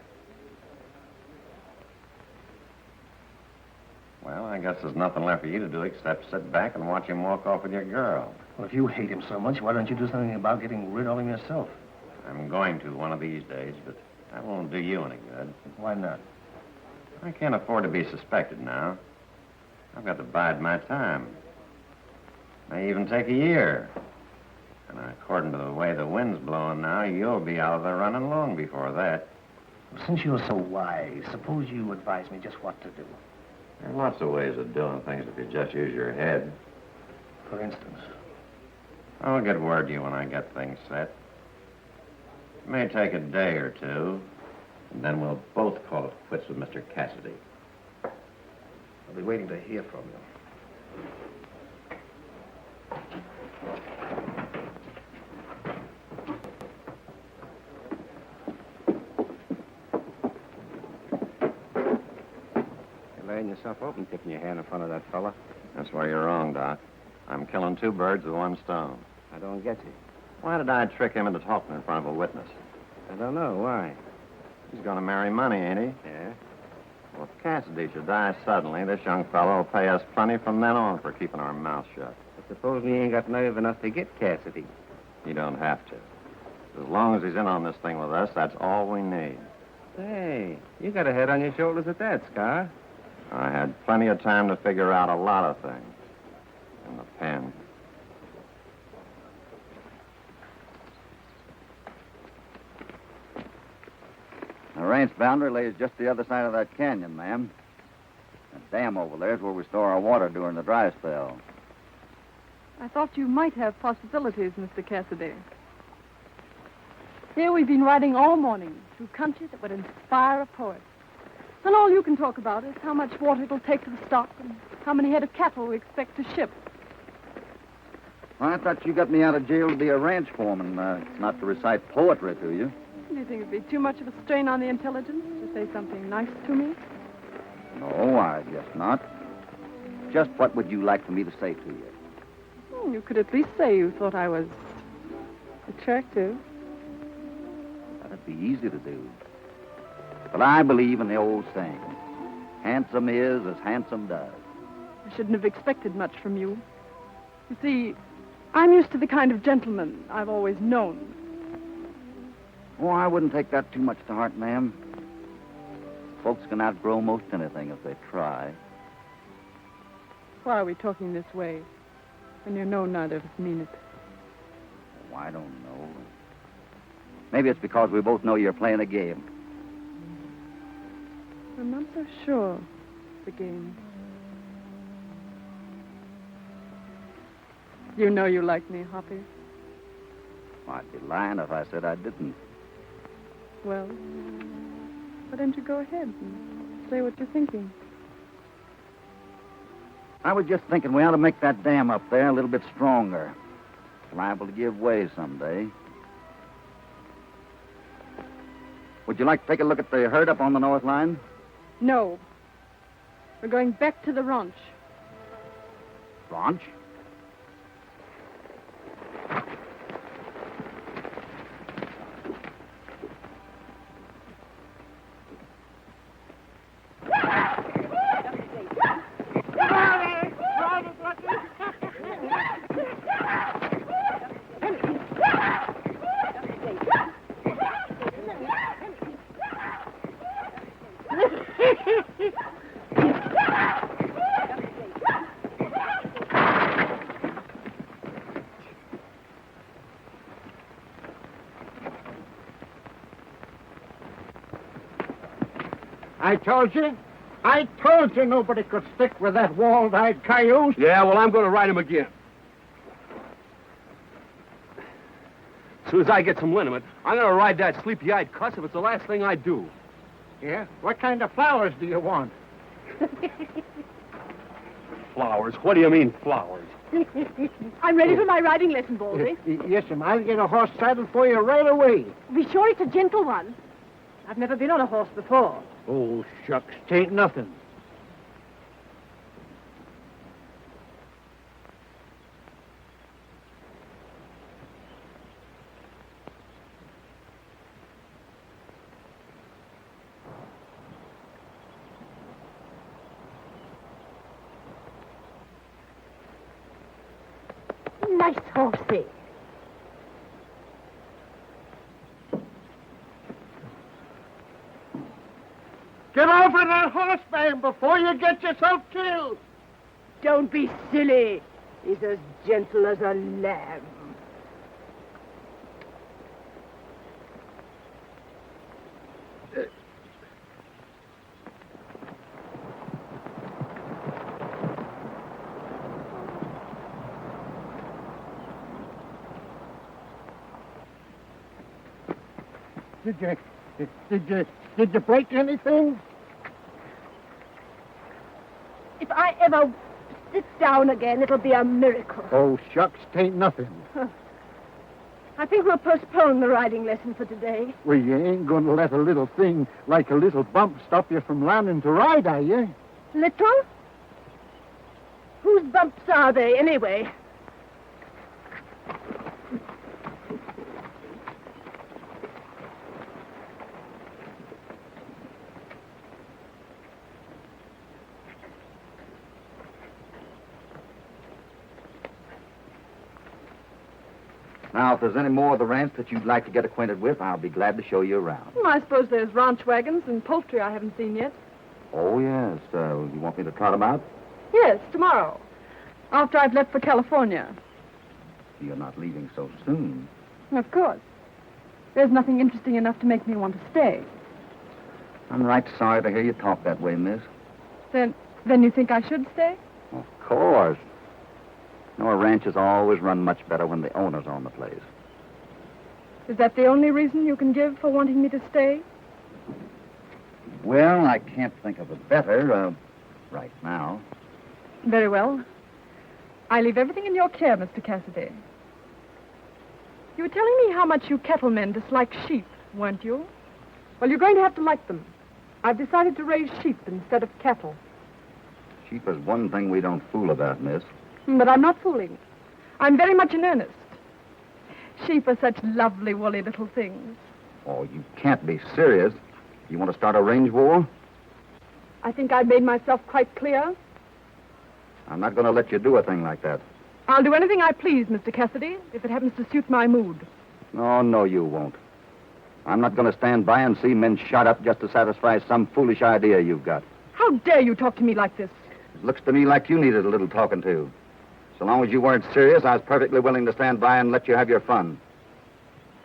Speaker 7: Well, I guess there's nothing left for you to do except sit back and watch him walk off with your girl.
Speaker 5: Well, if you hate him so much, why don't you do something about getting rid of him yourself?
Speaker 7: I'm going to one of these days, but that won't do you any good.
Speaker 5: Why not?
Speaker 7: I can't afford to be suspected now. I've got to bide my time. May even take a year. And according to the way the wind's blowing now, you'll be out of the running long before that.
Speaker 5: Well, since you're so wise, suppose you advise me just what to do.
Speaker 7: There are lots of ways of doing things if you just use your head.
Speaker 5: For instance?
Speaker 7: I'll get word to you when I get things set. It may take a day or two, and then we'll both call it quits with Mr. Cassidy.
Speaker 5: I'll be waiting to hear from you.
Speaker 6: You're laying yourself open, tipping your hand in front of that fella.
Speaker 7: That's where you're wrong, Doc. I'm killing two birds with one stone.
Speaker 6: I don't get you.
Speaker 7: Why did I trick him into talking in front of a witness?
Speaker 6: I don't know. Why?
Speaker 7: He's going to marry money, ain't he?
Speaker 6: Yeah?
Speaker 7: Well, if Cassidy should die suddenly, this young fellow will pay us plenty from then on for keeping our mouths shut.
Speaker 6: But supposing he ain't got nerve enough to get Cassidy.
Speaker 7: You don't have to. As long as he's in on this thing with us, that's all we need.
Speaker 6: Hey, you got a head on your shoulders at that, Scar.
Speaker 7: I had plenty of time to figure out a lot of things. In the pen.
Speaker 8: The ranch boundary lays just the other side of that canyon, ma'am. That dam over there is where we store our water during the dry spell.
Speaker 4: I thought you might have possibilities, Mr. Cassidy. Here we've been riding all morning through country that would inspire a poet. And all you can talk about is how much water it'll take to the stock and how many head of cattle we expect to ship.
Speaker 8: Well, I thought you got me out of jail to be a ranch foreman, not to recite poetry to you.
Speaker 4: Do you think it'd be too much of a strain on the intelligence to say something nice to me?
Speaker 8: No, I guess not. Just what would you like for me to say to you?
Speaker 4: You could at least say you thought I was attractive.
Speaker 8: That'd be easy to do. But I believe in the old saying, handsome is as handsome does.
Speaker 4: I shouldn't have expected much from you. You see, I'm used to the kind of gentleman I've always known.
Speaker 8: Oh, I wouldn't take that too much to heart, ma'am. Folks can outgrow most anything if they try.
Speaker 4: Why are we talking this way when you know neither of us mean it?
Speaker 8: Oh, I don't know. Maybe it's because we both know you're playing a game.
Speaker 4: I'm not so sure the game. You know you like me, Hoppy.
Speaker 8: I'd be lying if I said I didn't.
Speaker 4: Well, why don't you go ahead and say what you're thinking?
Speaker 8: I was just thinking we ought to make that dam up there a little bit stronger. It's liable to give way someday. Would you like to take a look at the herd up on the north line?
Speaker 4: No. We're going back to the ranch.
Speaker 8: Ranch?
Speaker 2: I told you nobody could stick with that walled-eyed cayuse.
Speaker 11: Yeah, well, I'm going to ride him again. As soon as I get some liniment, I'm going to ride that sleepy-eyed cuss if it's the last thing I do.
Speaker 2: Yeah? What kind of flowers do you want?
Speaker 11: Flowers? What do you mean, flowers?
Speaker 3: I'm ready for my riding lesson, Baldy.
Speaker 2: Yes, ma'am. I'll get a horse saddled for you right away.
Speaker 3: Be sure it's a gentle one. I've never been on a horse before.
Speaker 2: Oh, shucks. Tain't nothing.
Speaker 3: nice horsey.
Speaker 2: Get off of that horse, man, before you get yourself killed.
Speaker 3: Don't be silly. He's as gentle as a lamb.
Speaker 2: Did you break anything?
Speaker 3: If I ever sit down again, it'll be a miracle.
Speaker 2: Oh, shucks, tain't nothing.
Speaker 3: I think we'll postpone the riding lesson for today.
Speaker 2: Well, you ain't going to let a little thing like a little bump stop you from learning to ride, are you?
Speaker 3: Little? Whose bumps are they, anyway?
Speaker 8: Now, if there's any more of the ranch that you'd like to get acquainted with, I'll be glad to show you around.
Speaker 4: Well, I suppose there's ranch wagons and poultry I haven't seen yet.
Speaker 8: Oh, yes. You want me to trot them out?
Speaker 4: Yes, tomorrow. After I've left for California.
Speaker 8: You're not leaving so soon.
Speaker 4: Of course. There's nothing interesting enough to make me want to stay.
Speaker 8: I'm right sorry to hear you talk that way, miss.
Speaker 4: Then you think I should stay?
Speaker 8: Of course. You know, a ranch is always run much better when the owner's on the place.
Speaker 4: Is that the only reason you can give for wanting me to stay?
Speaker 8: Well, I can't think of a better, right now.
Speaker 4: Very well. I leave everything in your care, Mr. Cassidy. You were telling me how much you cattlemen dislike sheep, weren't you? Well, you're going to have to like them. I've decided to raise sheep instead of cattle.
Speaker 8: Sheep is one thing we don't fool about, miss.
Speaker 4: But I'm not fooling. I'm very much in earnest. Sheep are such lovely, woolly little things.
Speaker 8: Oh, you can't be serious. You want to start a range war?
Speaker 4: I think I've made myself quite clear.
Speaker 8: I'm not going to let you do a thing like that.
Speaker 4: I'll do anything I please, Mr. Cassidy, if it happens to suit my mood.
Speaker 8: No, you won't. I'm not going to stand by and see men shot up just to satisfy some foolish idea you've got.
Speaker 4: How dare you talk to me like this?
Speaker 8: It looks to me like you needed a little talking to. So long as you weren't serious, I was perfectly willing to stand by and let you have your fun.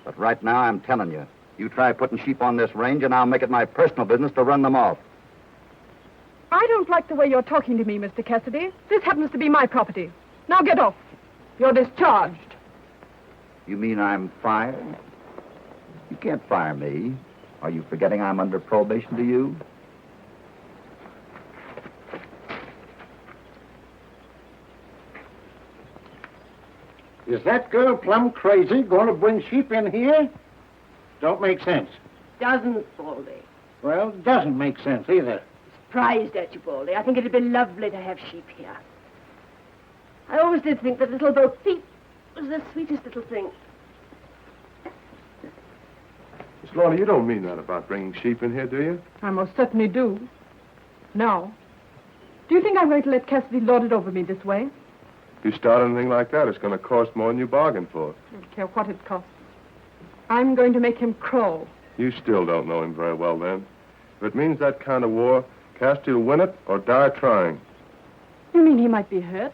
Speaker 8: But right now, I'm telling you, you try putting sheep on this range, and I'll make it my personal business to run them off.
Speaker 4: I don't like the way you're talking to me, Mr. Cassidy. This happens to be my property. Now get off. You're discharged.
Speaker 8: You mean I'm fired? You can't fire me. Are you forgetting I'm under probation to you?
Speaker 2: Is that girl plumb crazy going to bring sheep in here? Don't make sense.
Speaker 3: Doesn't, Baldy.
Speaker 2: Well, it doesn't make sense either.
Speaker 3: Surprised at you, Baldy. I think it'd be lovely to have sheep here. I always did think that little Bo Peep was the sweetest little thing.
Speaker 9: Miss Lorna, you don't mean that about bringing sheep in here, do you?
Speaker 4: I most certainly do. Now, do you think I'm going to let Cassidy lord it over me this way?
Speaker 9: If you start anything like that, it's going to cost more than you bargained for.
Speaker 4: I don't care what it costs. I'm going to make him crow.
Speaker 9: You still don't know him very well, then. If it means that kind of war, Cassidy will win it or die trying.
Speaker 4: You mean he might be hurt?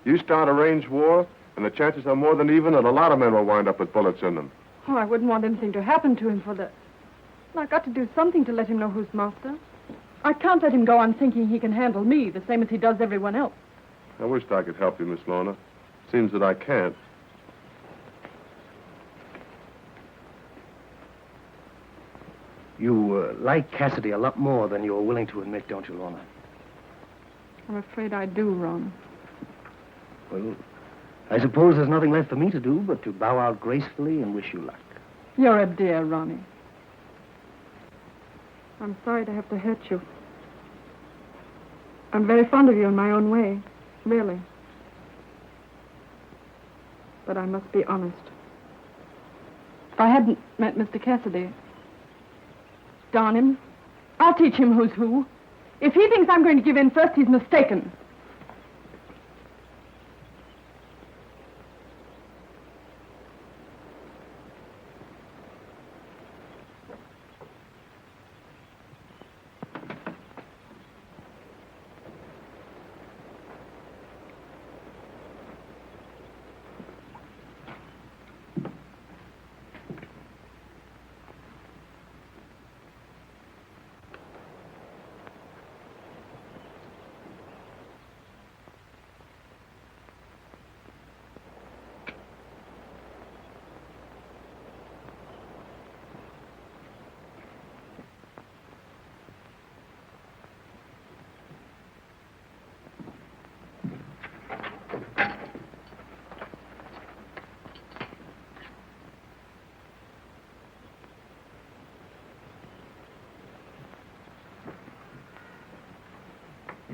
Speaker 9: You start a range war, and the chances are more than even that a lot of men will wind up with bullets in them.
Speaker 4: Oh, I wouldn't want anything to happen to him for the... Well, I've got to do something to let him know who's master. I can't let him go on thinking he can handle me the same as he does everyone else.
Speaker 9: I wished I could help you, Miss Lorna. Seems that I can't.
Speaker 5: You like Cassidy a lot more than you're willing to admit, don't you, Lorna?
Speaker 4: I'm afraid I do, Ron.
Speaker 5: Well, I suppose there's nothing left for me to do but to bow out gracefully and wish you luck.
Speaker 4: You're a dear, Ronnie. I'm sorry to have to hurt you. I'm very fond of you in my own way, really. But I must be honest. If I hadn't met Mr. Cassidy, darn him, I'll teach him who's who. If he thinks I'm going to give in first, he's mistaken.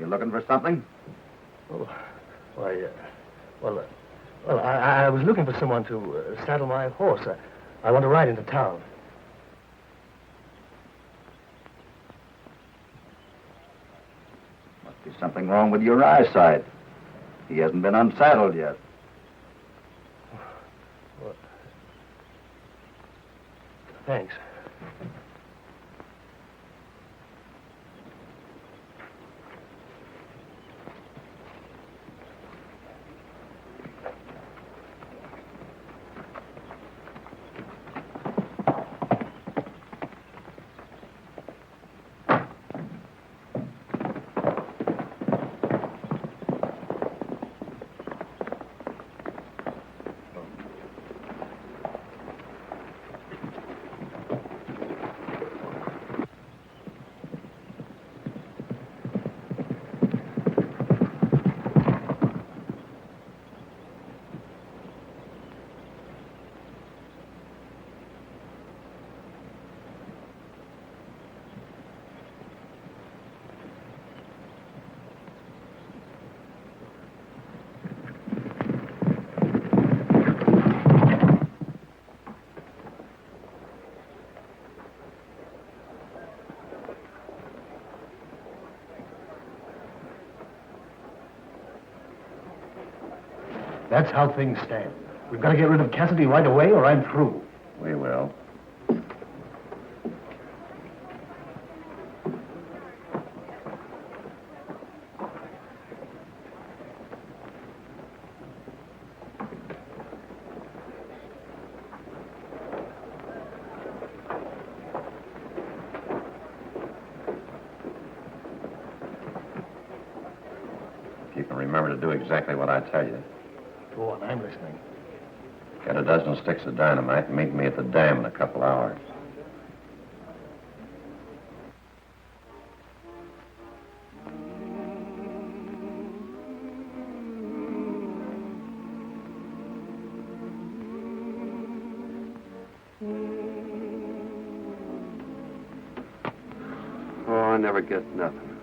Speaker 8: You looking for something?
Speaker 5: Oh, why, I was looking for someone to saddle my horse. I want to ride into town.
Speaker 8: Must be something wrong with your eyesight. He hasn't been unsaddled yet.
Speaker 5: Well, thanks. That's how things stand. We've got to get rid of Cassidy right away or I'm through.
Speaker 7: We will. If you can remember to do exactly what I tell you.
Speaker 5: Go on, I'm listening.
Speaker 7: Get a dozen sticks of dynamite and meet me at the dam in a couple hours.
Speaker 1: Oh, I never get nothing.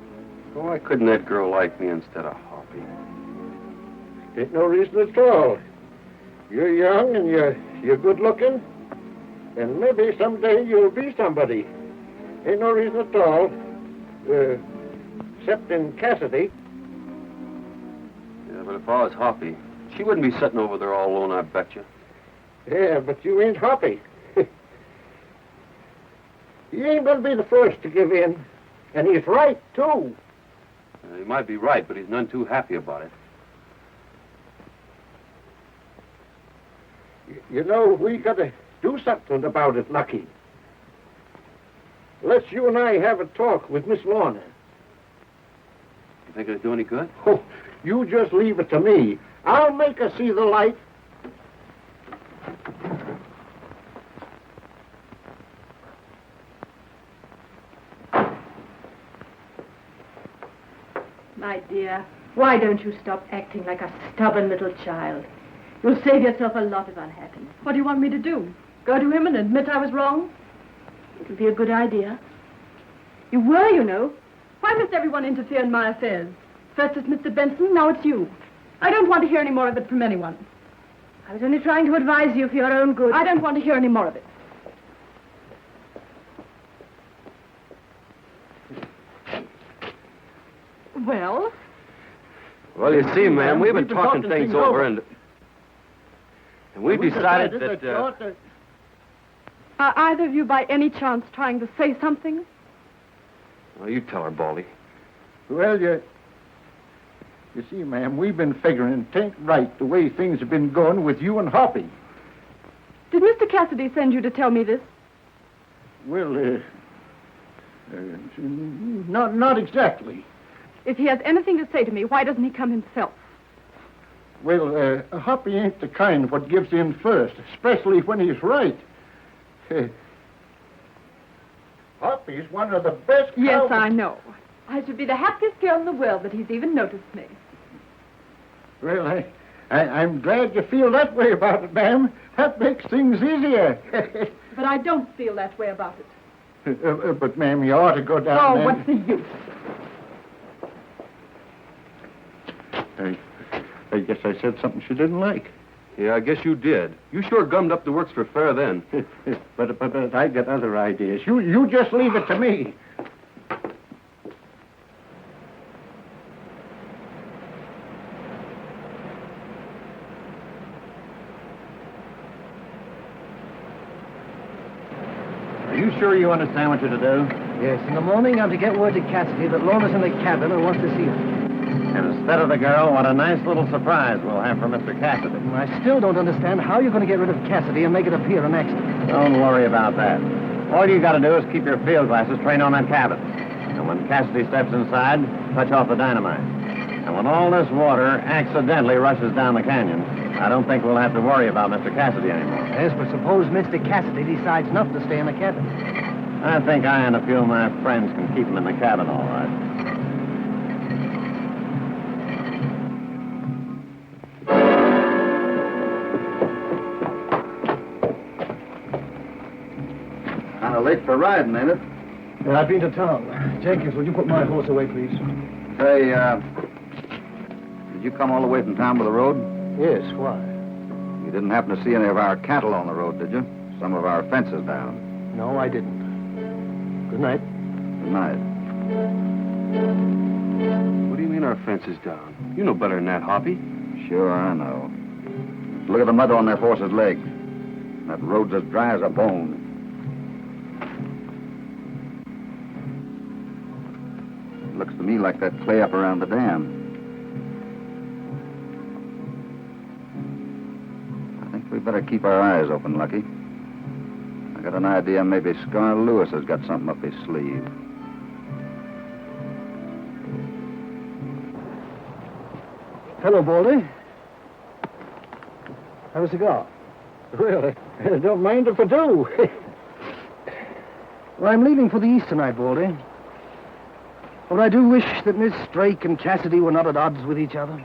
Speaker 1: Oh, why couldn't that girl like me instead of Hoppy?
Speaker 2: Ain't no reason at all. You're young and you're good looking, and maybe someday you'll be somebody. Ain't no reason at all, except in Cassidy.
Speaker 1: Yeah, but if I was Hoppy, she wouldn't be sitting over there all alone, I bet you.
Speaker 2: Yeah, but you ain't Hoppy. He ain't gonna be the first to give in, and he's right too.
Speaker 1: He might be right, but he's none too happy about it.
Speaker 2: You know, we gotta do something about it, Lucky. Let's you and I have a talk with Miss Lorna.
Speaker 1: You think it'll do any good?
Speaker 2: Oh, you just leave it to me. I'll make her see the light.
Speaker 3: My dear, why don't you stop acting like a stubborn little child? You'll save yourself a lot of unhappiness.
Speaker 4: What do you want me to do? Go to him and admit I was wrong?
Speaker 3: It'll be a good idea. You were, you know.
Speaker 4: Why must everyone interfere in my affairs? First it's Mr. Benson, now it's you. I don't want to hear any more of it from anyone.
Speaker 3: I was only trying to advise you for your own good.
Speaker 4: I don't want to hear any more of it. Well?
Speaker 1: Well, you see, ma'am, we've been talking things over, and we decided that...
Speaker 4: Are either of you by any chance trying to say something?
Speaker 1: Well, you tell her, Baldy.
Speaker 2: Well, you see, ma'am, we've been figuring it ain't right the way things have been going with you and Hoppy.
Speaker 4: Did Mr. Cassidy send you to tell me this?
Speaker 2: Well, not exactly.
Speaker 4: If he has anything to say to me, why doesn't he come himself?
Speaker 2: Well, Hoppy ain't the kind what gives in first, especially when he's right. Hoppy's one of the best...
Speaker 4: Yes, I know. I should be the happiest girl in the world that he's even noticed me.
Speaker 2: Well, I'm glad you feel that way about it, ma'am. That makes things easier.
Speaker 4: But I don't feel that way about it.
Speaker 2: But, ma'am, you ought to go down
Speaker 4: Oh,
Speaker 2: there.
Speaker 4: what's the use?
Speaker 10: I guess I said something she didn't like.
Speaker 11: Yeah, I guess you did. You sure gummed up the works for fair then.
Speaker 10: but I got other ideas. You just leave it to me.
Speaker 7: Are you sure you understand what you're to do?
Speaker 5: Yes, in the morning I'm to get word to Cassidy that Lorna's in the cabin and wants to see her.
Speaker 7: And instead of the girl, what a nice little surprise we'll have for Mr. Cassidy.
Speaker 5: I still don't understand how you're going to get rid of Cassidy and make it appear an accident.
Speaker 7: Don't worry about that. All you got to do is keep your field glasses trained on that cabin. And when Cassidy steps inside, touch off the dynamite. And when all this water accidentally rushes down the canyon, I don't think we'll have to worry about Mr. Cassidy anymore.
Speaker 5: Yes, but suppose Mr. Cassidy decides not to stay in the cabin.
Speaker 7: I think I and a few of my friends can keep him in the cabin all right.
Speaker 8: Kind of late for riding, ain't it?
Speaker 5: I've been to town. Jenkins, will you put my horse away, please?
Speaker 8: Say, did you come all the way from town by the road?
Speaker 5: Yes, why?
Speaker 8: You didn't happen to see any of our cattle on the road, did you? Some of our fences down.
Speaker 5: No, I didn't. Good night.
Speaker 8: Good night.
Speaker 11: What do you mean our fence is down? You know better than that, Hoppy.
Speaker 8: Sure, I know. Look at the mud on that horse's legs. That road's as dry as a bone. Looks to me like that clay up around the dam. I think we better keep our eyes open, Lucky. I got an idea maybe Scar Lewis has got something up his sleeve.
Speaker 5: Hello, Baldy. Have a cigar.
Speaker 10: Really? Don't mind if I do.
Speaker 5: Well, I'm leaving for the East tonight, Baldy. But I do wish that Miss Drake and Cassidy were not at odds with each other.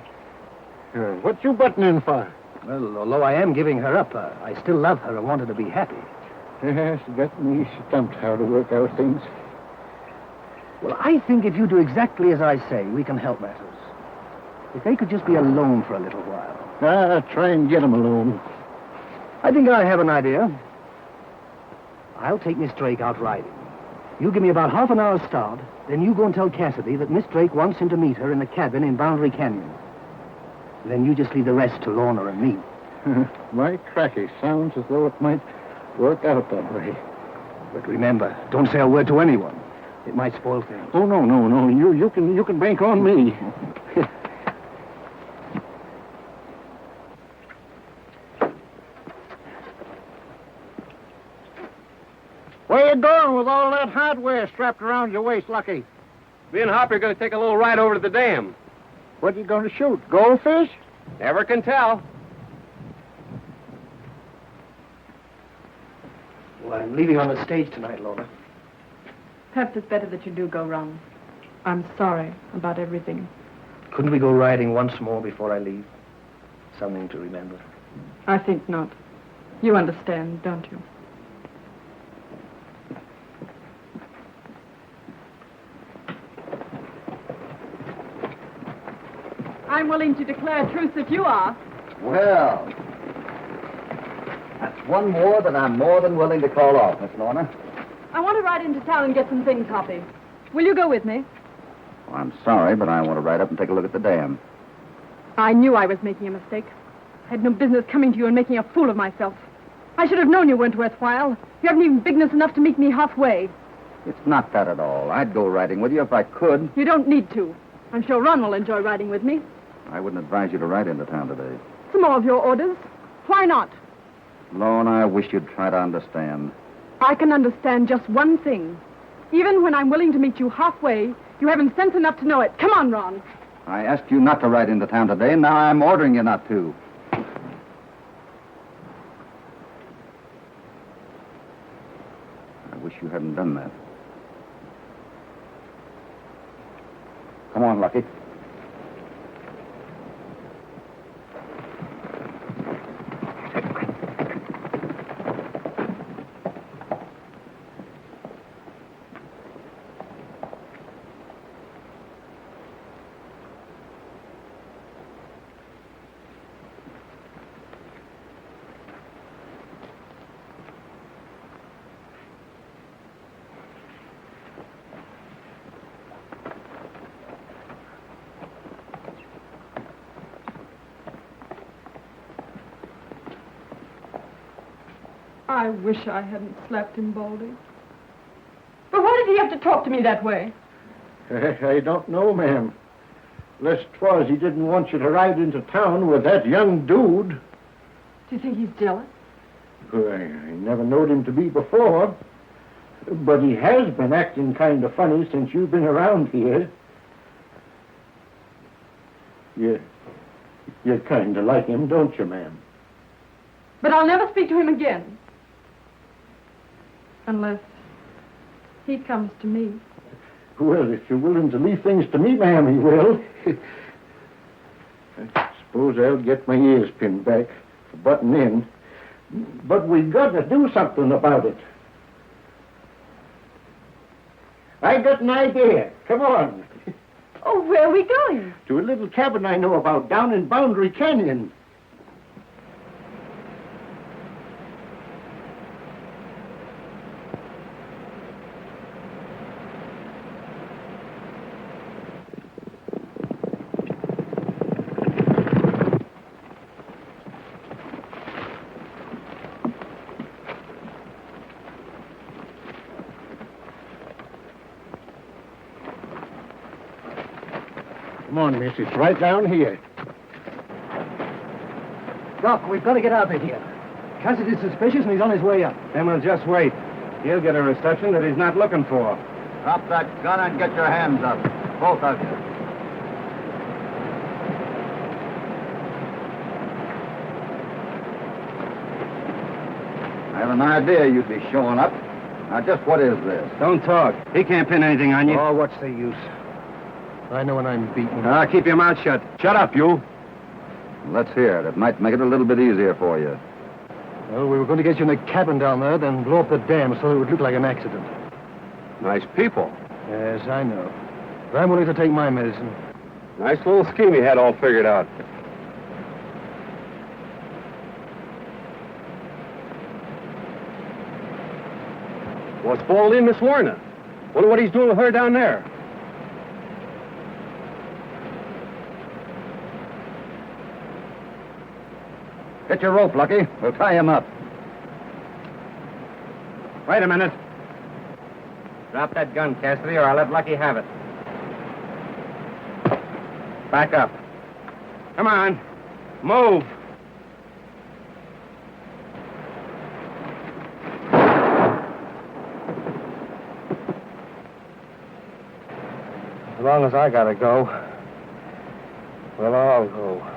Speaker 10: What you butting in for?
Speaker 5: Well, although I am giving her up, I still love her and want her to be happy.
Speaker 10: Yes, got me stumped how to work out things.
Speaker 5: Well, I think if you do exactly as I say, we can help matters. If they could just be alone for a little while.
Speaker 10: Try and get 'em alone.
Speaker 5: I think I have an idea. I'll take Miss Drake out riding. You give me about half an hour's start, then you go and tell Cassidy that Miss Drake wants him to meet her in the cabin in Boundary Canyon. Then you just leave the rest to Lorna and me.
Speaker 10: My cracky, sounds as though it might work out that way.
Speaker 5: But remember, don't say a word to anyone. It might spoil things.
Speaker 10: Oh, no. You can bank on me. Where you going with all that hardware strapped around your waist, Lucky?
Speaker 11: Me and Hoppy are going to take a little ride over to the dam.
Speaker 10: What are you going to shoot? Goldfish?
Speaker 11: Never can tell.
Speaker 5: Well, I'm leaving on the stage tonight, Lorna.
Speaker 4: Perhaps it's better that you do go, Ron. I'm sorry about everything.
Speaker 5: Couldn't we go riding once more before I leave? Something to remember.
Speaker 4: I think not. You understand, don't you? I'm willing to declare truce if you are.
Speaker 8: Well, that's one more that I'm more than willing to call off, Miss Lorna.
Speaker 4: I want to ride into town and get some things, Hoppy. Will you go with me?
Speaker 8: Well, I'm sorry, but I want to ride up and take a look at the dam.
Speaker 4: I knew I was making a mistake. I had no business coming to you and making a fool of myself. I should have known you weren't worthwhile. You haven't even bigness enough to meet me halfway.
Speaker 8: It's not that at all. I'd go riding with you if I could.
Speaker 4: You don't need to. I'm sure Ron will enjoy riding with me.
Speaker 8: I wouldn't advise you to ride into town today.
Speaker 4: Some more of your orders. Why not?
Speaker 8: Lorna, I wish you'd try to understand.
Speaker 4: I can understand just one thing. Even when I'm willing to meet you halfway, you haven't sense enough to know it. Come on, Ron.
Speaker 8: I asked you not to ride into town today, and now I'm ordering you not to. I wish you hadn't done that. Come on, Lucky.
Speaker 4: I wish I hadn't slapped him, Baldy. But why did he have to talk to me that way?
Speaker 10: I don't know, ma'am. Lest 'twas he didn't want you to ride into town with that young dude.
Speaker 4: Do you think he's jealous?
Speaker 10: I never knowed him to be before. But he has been acting kind of funny since you've been around here. You kind of like him, don't you, ma'am?
Speaker 4: But I'll never speak to him again. Unless he comes to me.
Speaker 10: Well, if you're willing to leave things to me, ma'am, he will. I suppose I'll get my ears pinned back for butting in. But we've got to do something about it. I got an idea. Come on.
Speaker 4: Oh, where are we going?
Speaker 10: To a little cabin I know about down in Boundary Canyon. Come on, miss. It's right down here.
Speaker 5: Doc, we've got to get out of here. Cassidy's suspicious and he's on his way up.
Speaker 6: Then we'll just wait. He'll get a reception that he's not looking for.
Speaker 8: Drop that gun and get your hands up. Both of you. I have an idea you'd be showing up. Now, just what is this?
Speaker 6: Don't talk. He can't pin anything on you.
Speaker 5: Oh, what's the use? I know when I'm beaten.
Speaker 6: Keep your mouth shut. Shut up, you.
Speaker 8: Let's hear it. It might make it a little bit easier for you.
Speaker 5: Well, we were going to get you in a cabin down there, then blow up the dam so it would look like an accident.
Speaker 1: Nice people.
Speaker 5: Yes, I know. But I'm willing to take my medicine.
Speaker 1: Nice little scheme he had all figured out. What's Baldy and Miss Lorna? Wonder what he's doing with her down there.
Speaker 8: Get your rope, Lucky. We'll tie him up.
Speaker 6: Wait a minute. Drop that gun, Cassidy, or I'll let Lucky have it. Back up. Come on. Move.
Speaker 5: As long as I gotta go, we'll all go.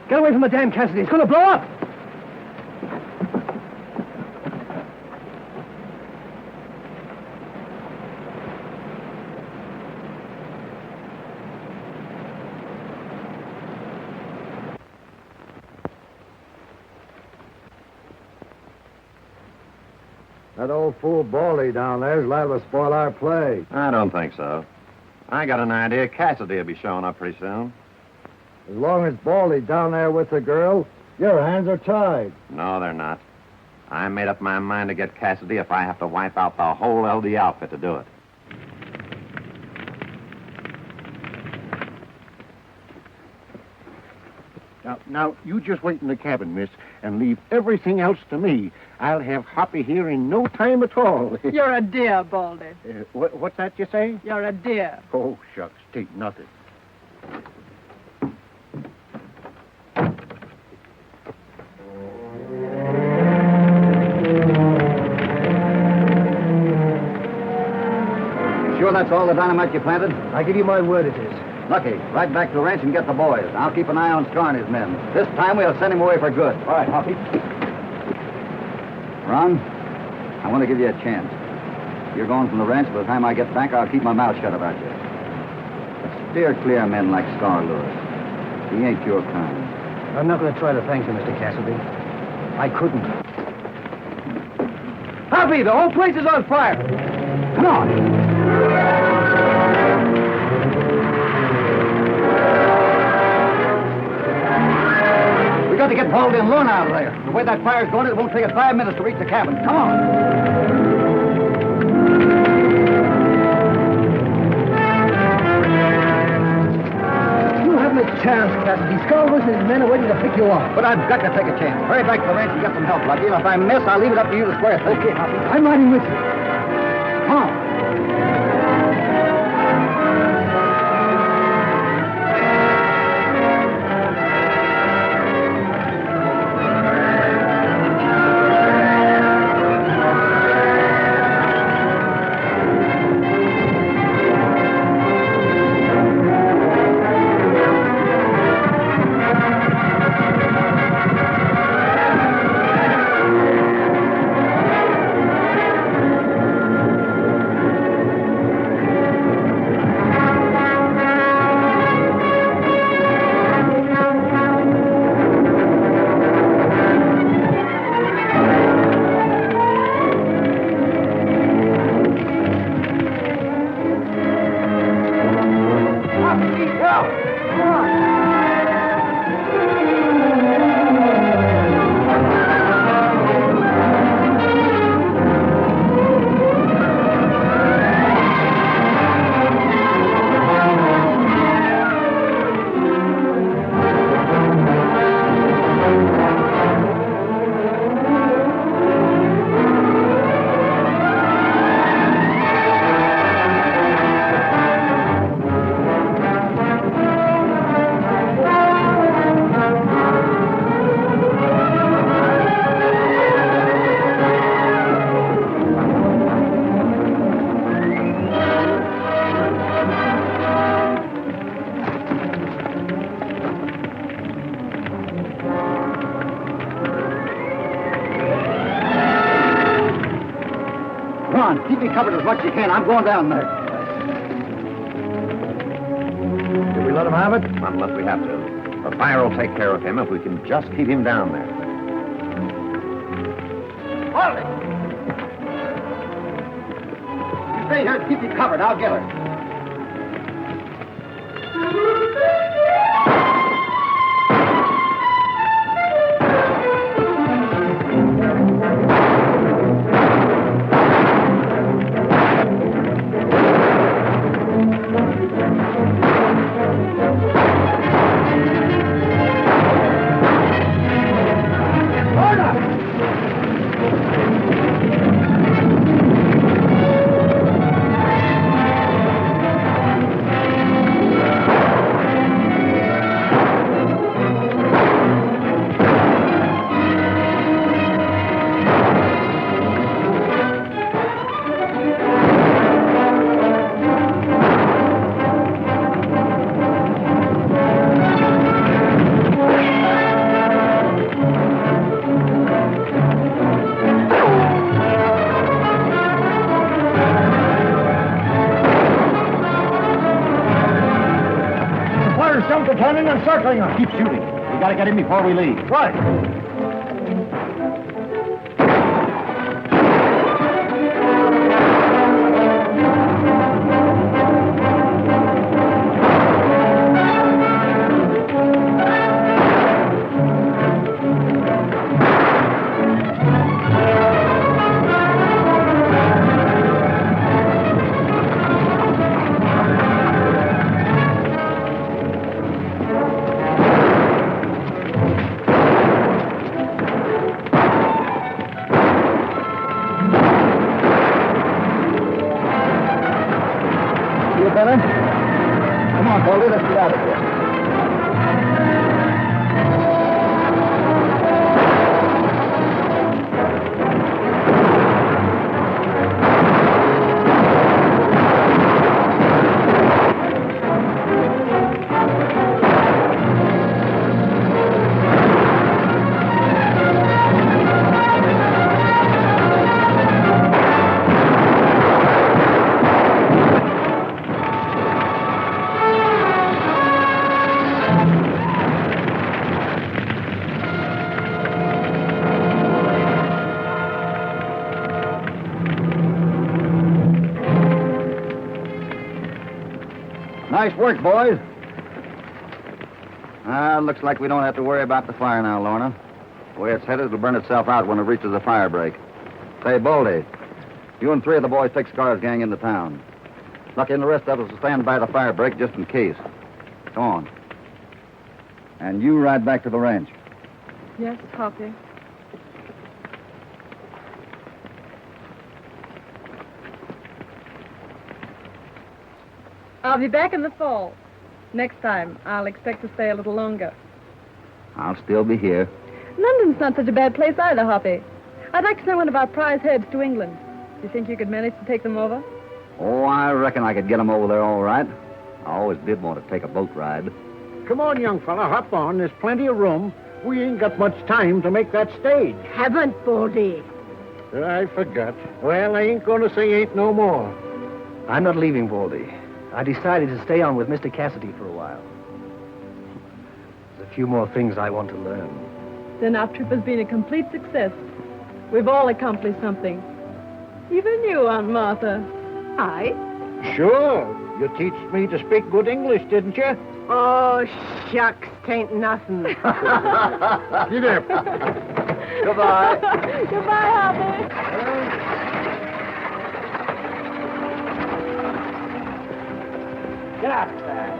Speaker 5: Get away from the dam, Cassidy. It's going to blow up.
Speaker 8: That old fool Baldy down there is liable to spoil our play.
Speaker 7: I don't think so. I got an idea Cassidy will be showing up pretty soon.
Speaker 8: As long as Baldy's down there with the girl, your hands are tied.
Speaker 7: No, they're not. I made up my mind to get Cassidy if I have to wipe out the whole LD outfit to do it.
Speaker 10: Now, you just wait in the cabin, miss, and leave everything else to me. I'll have Hoppy here in no time at all.
Speaker 4: You're a dear, Baldy.
Speaker 10: What's that you say?
Speaker 4: You're a dear.
Speaker 10: Oh, shucks, take nothing.
Speaker 8: Sure that's all the dynamite you planted?
Speaker 5: I give you my word it is.
Speaker 8: Lucky, ride back to the ranch and get the boys. I'll keep an eye on Scar and his men. This time we'll send him away for good.
Speaker 5: All right, Hoppy.
Speaker 8: Ron, I want to give you a chance. You're going from the ranch. By the time I get back, I'll keep my mouth shut about you. But steer clear of men like Scar Lewis. He ain't your kind.
Speaker 5: I'm not going to try to thank you, Mr. Cassidy. I couldn't. Hoppy, the whole place is on fire. Come on. We got to get Baldy and Lorna out of there. The way that fire's going, it won't take us 5 minutes to reach the cabin. Come on. chance, Cassidy. Scalvers and his men are waiting to pick you up.
Speaker 8: But I've got to take a chance. Hurry back to the ranch and get some help, Lucky. And if I miss, I'll leave it up to you to square things.
Speaker 5: Okay, Hoppy. I'm riding with you. Come on.
Speaker 8: Keep me covered as much as you can. I'm going down there.
Speaker 7: Should we let him have it? Unless we have to. The fire will take care of him if we can just keep him down there.
Speaker 8: Hold it! You stay here and keep me covered. I'll get her.
Speaker 2: Turning and circling us.
Speaker 8: Keep shooting. We gotta get him before we leave.
Speaker 2: Right.
Speaker 8: Come on, Baldy, let's get out of here. Nice work, boys. Looks like we don't have to worry about the fire now, Lorna. The way it's headed, it'll burn itself out when it reaches the fire break. Say, Baldy, you and three of the boys take Scar's gang into town. Lucky and the rest of us will stand by the fire break just in case. Come on. And you ride back to the ranch.
Speaker 4: Yes, Hoppy. I'll be back in the fall. Next time, I'll expect to stay a little longer.
Speaker 8: I'll still be here.
Speaker 4: London's not such a bad place either, Hoppy. I'd like to send one of our prize heads to England. Do you think you could manage to take them over?
Speaker 8: Oh, I reckon I could get 'em over there all right. I always did want to take a boat ride.
Speaker 10: Come on, young fella, hop on. There's plenty of room. We ain't got much time to make that stage.
Speaker 3: Haven't, Baldy.
Speaker 10: I forgot. Well, I ain't going to say ain't no more.
Speaker 5: I'm not leaving, Baldy. I decided to stay on with Mr. Cassidy for a while. There's a few more things I want to learn.
Speaker 4: Then our trip has been a complete success. We've all accomplished something. Even you, Aunt Martha.
Speaker 3: I?
Speaker 10: Sure. You teach me to speak good English, didn't you?
Speaker 3: Oh, shucks, tain't nothing.
Speaker 10: Get up.
Speaker 8: Goodbye.
Speaker 4: Goodbye, Hoppy.
Speaker 1: Get out there.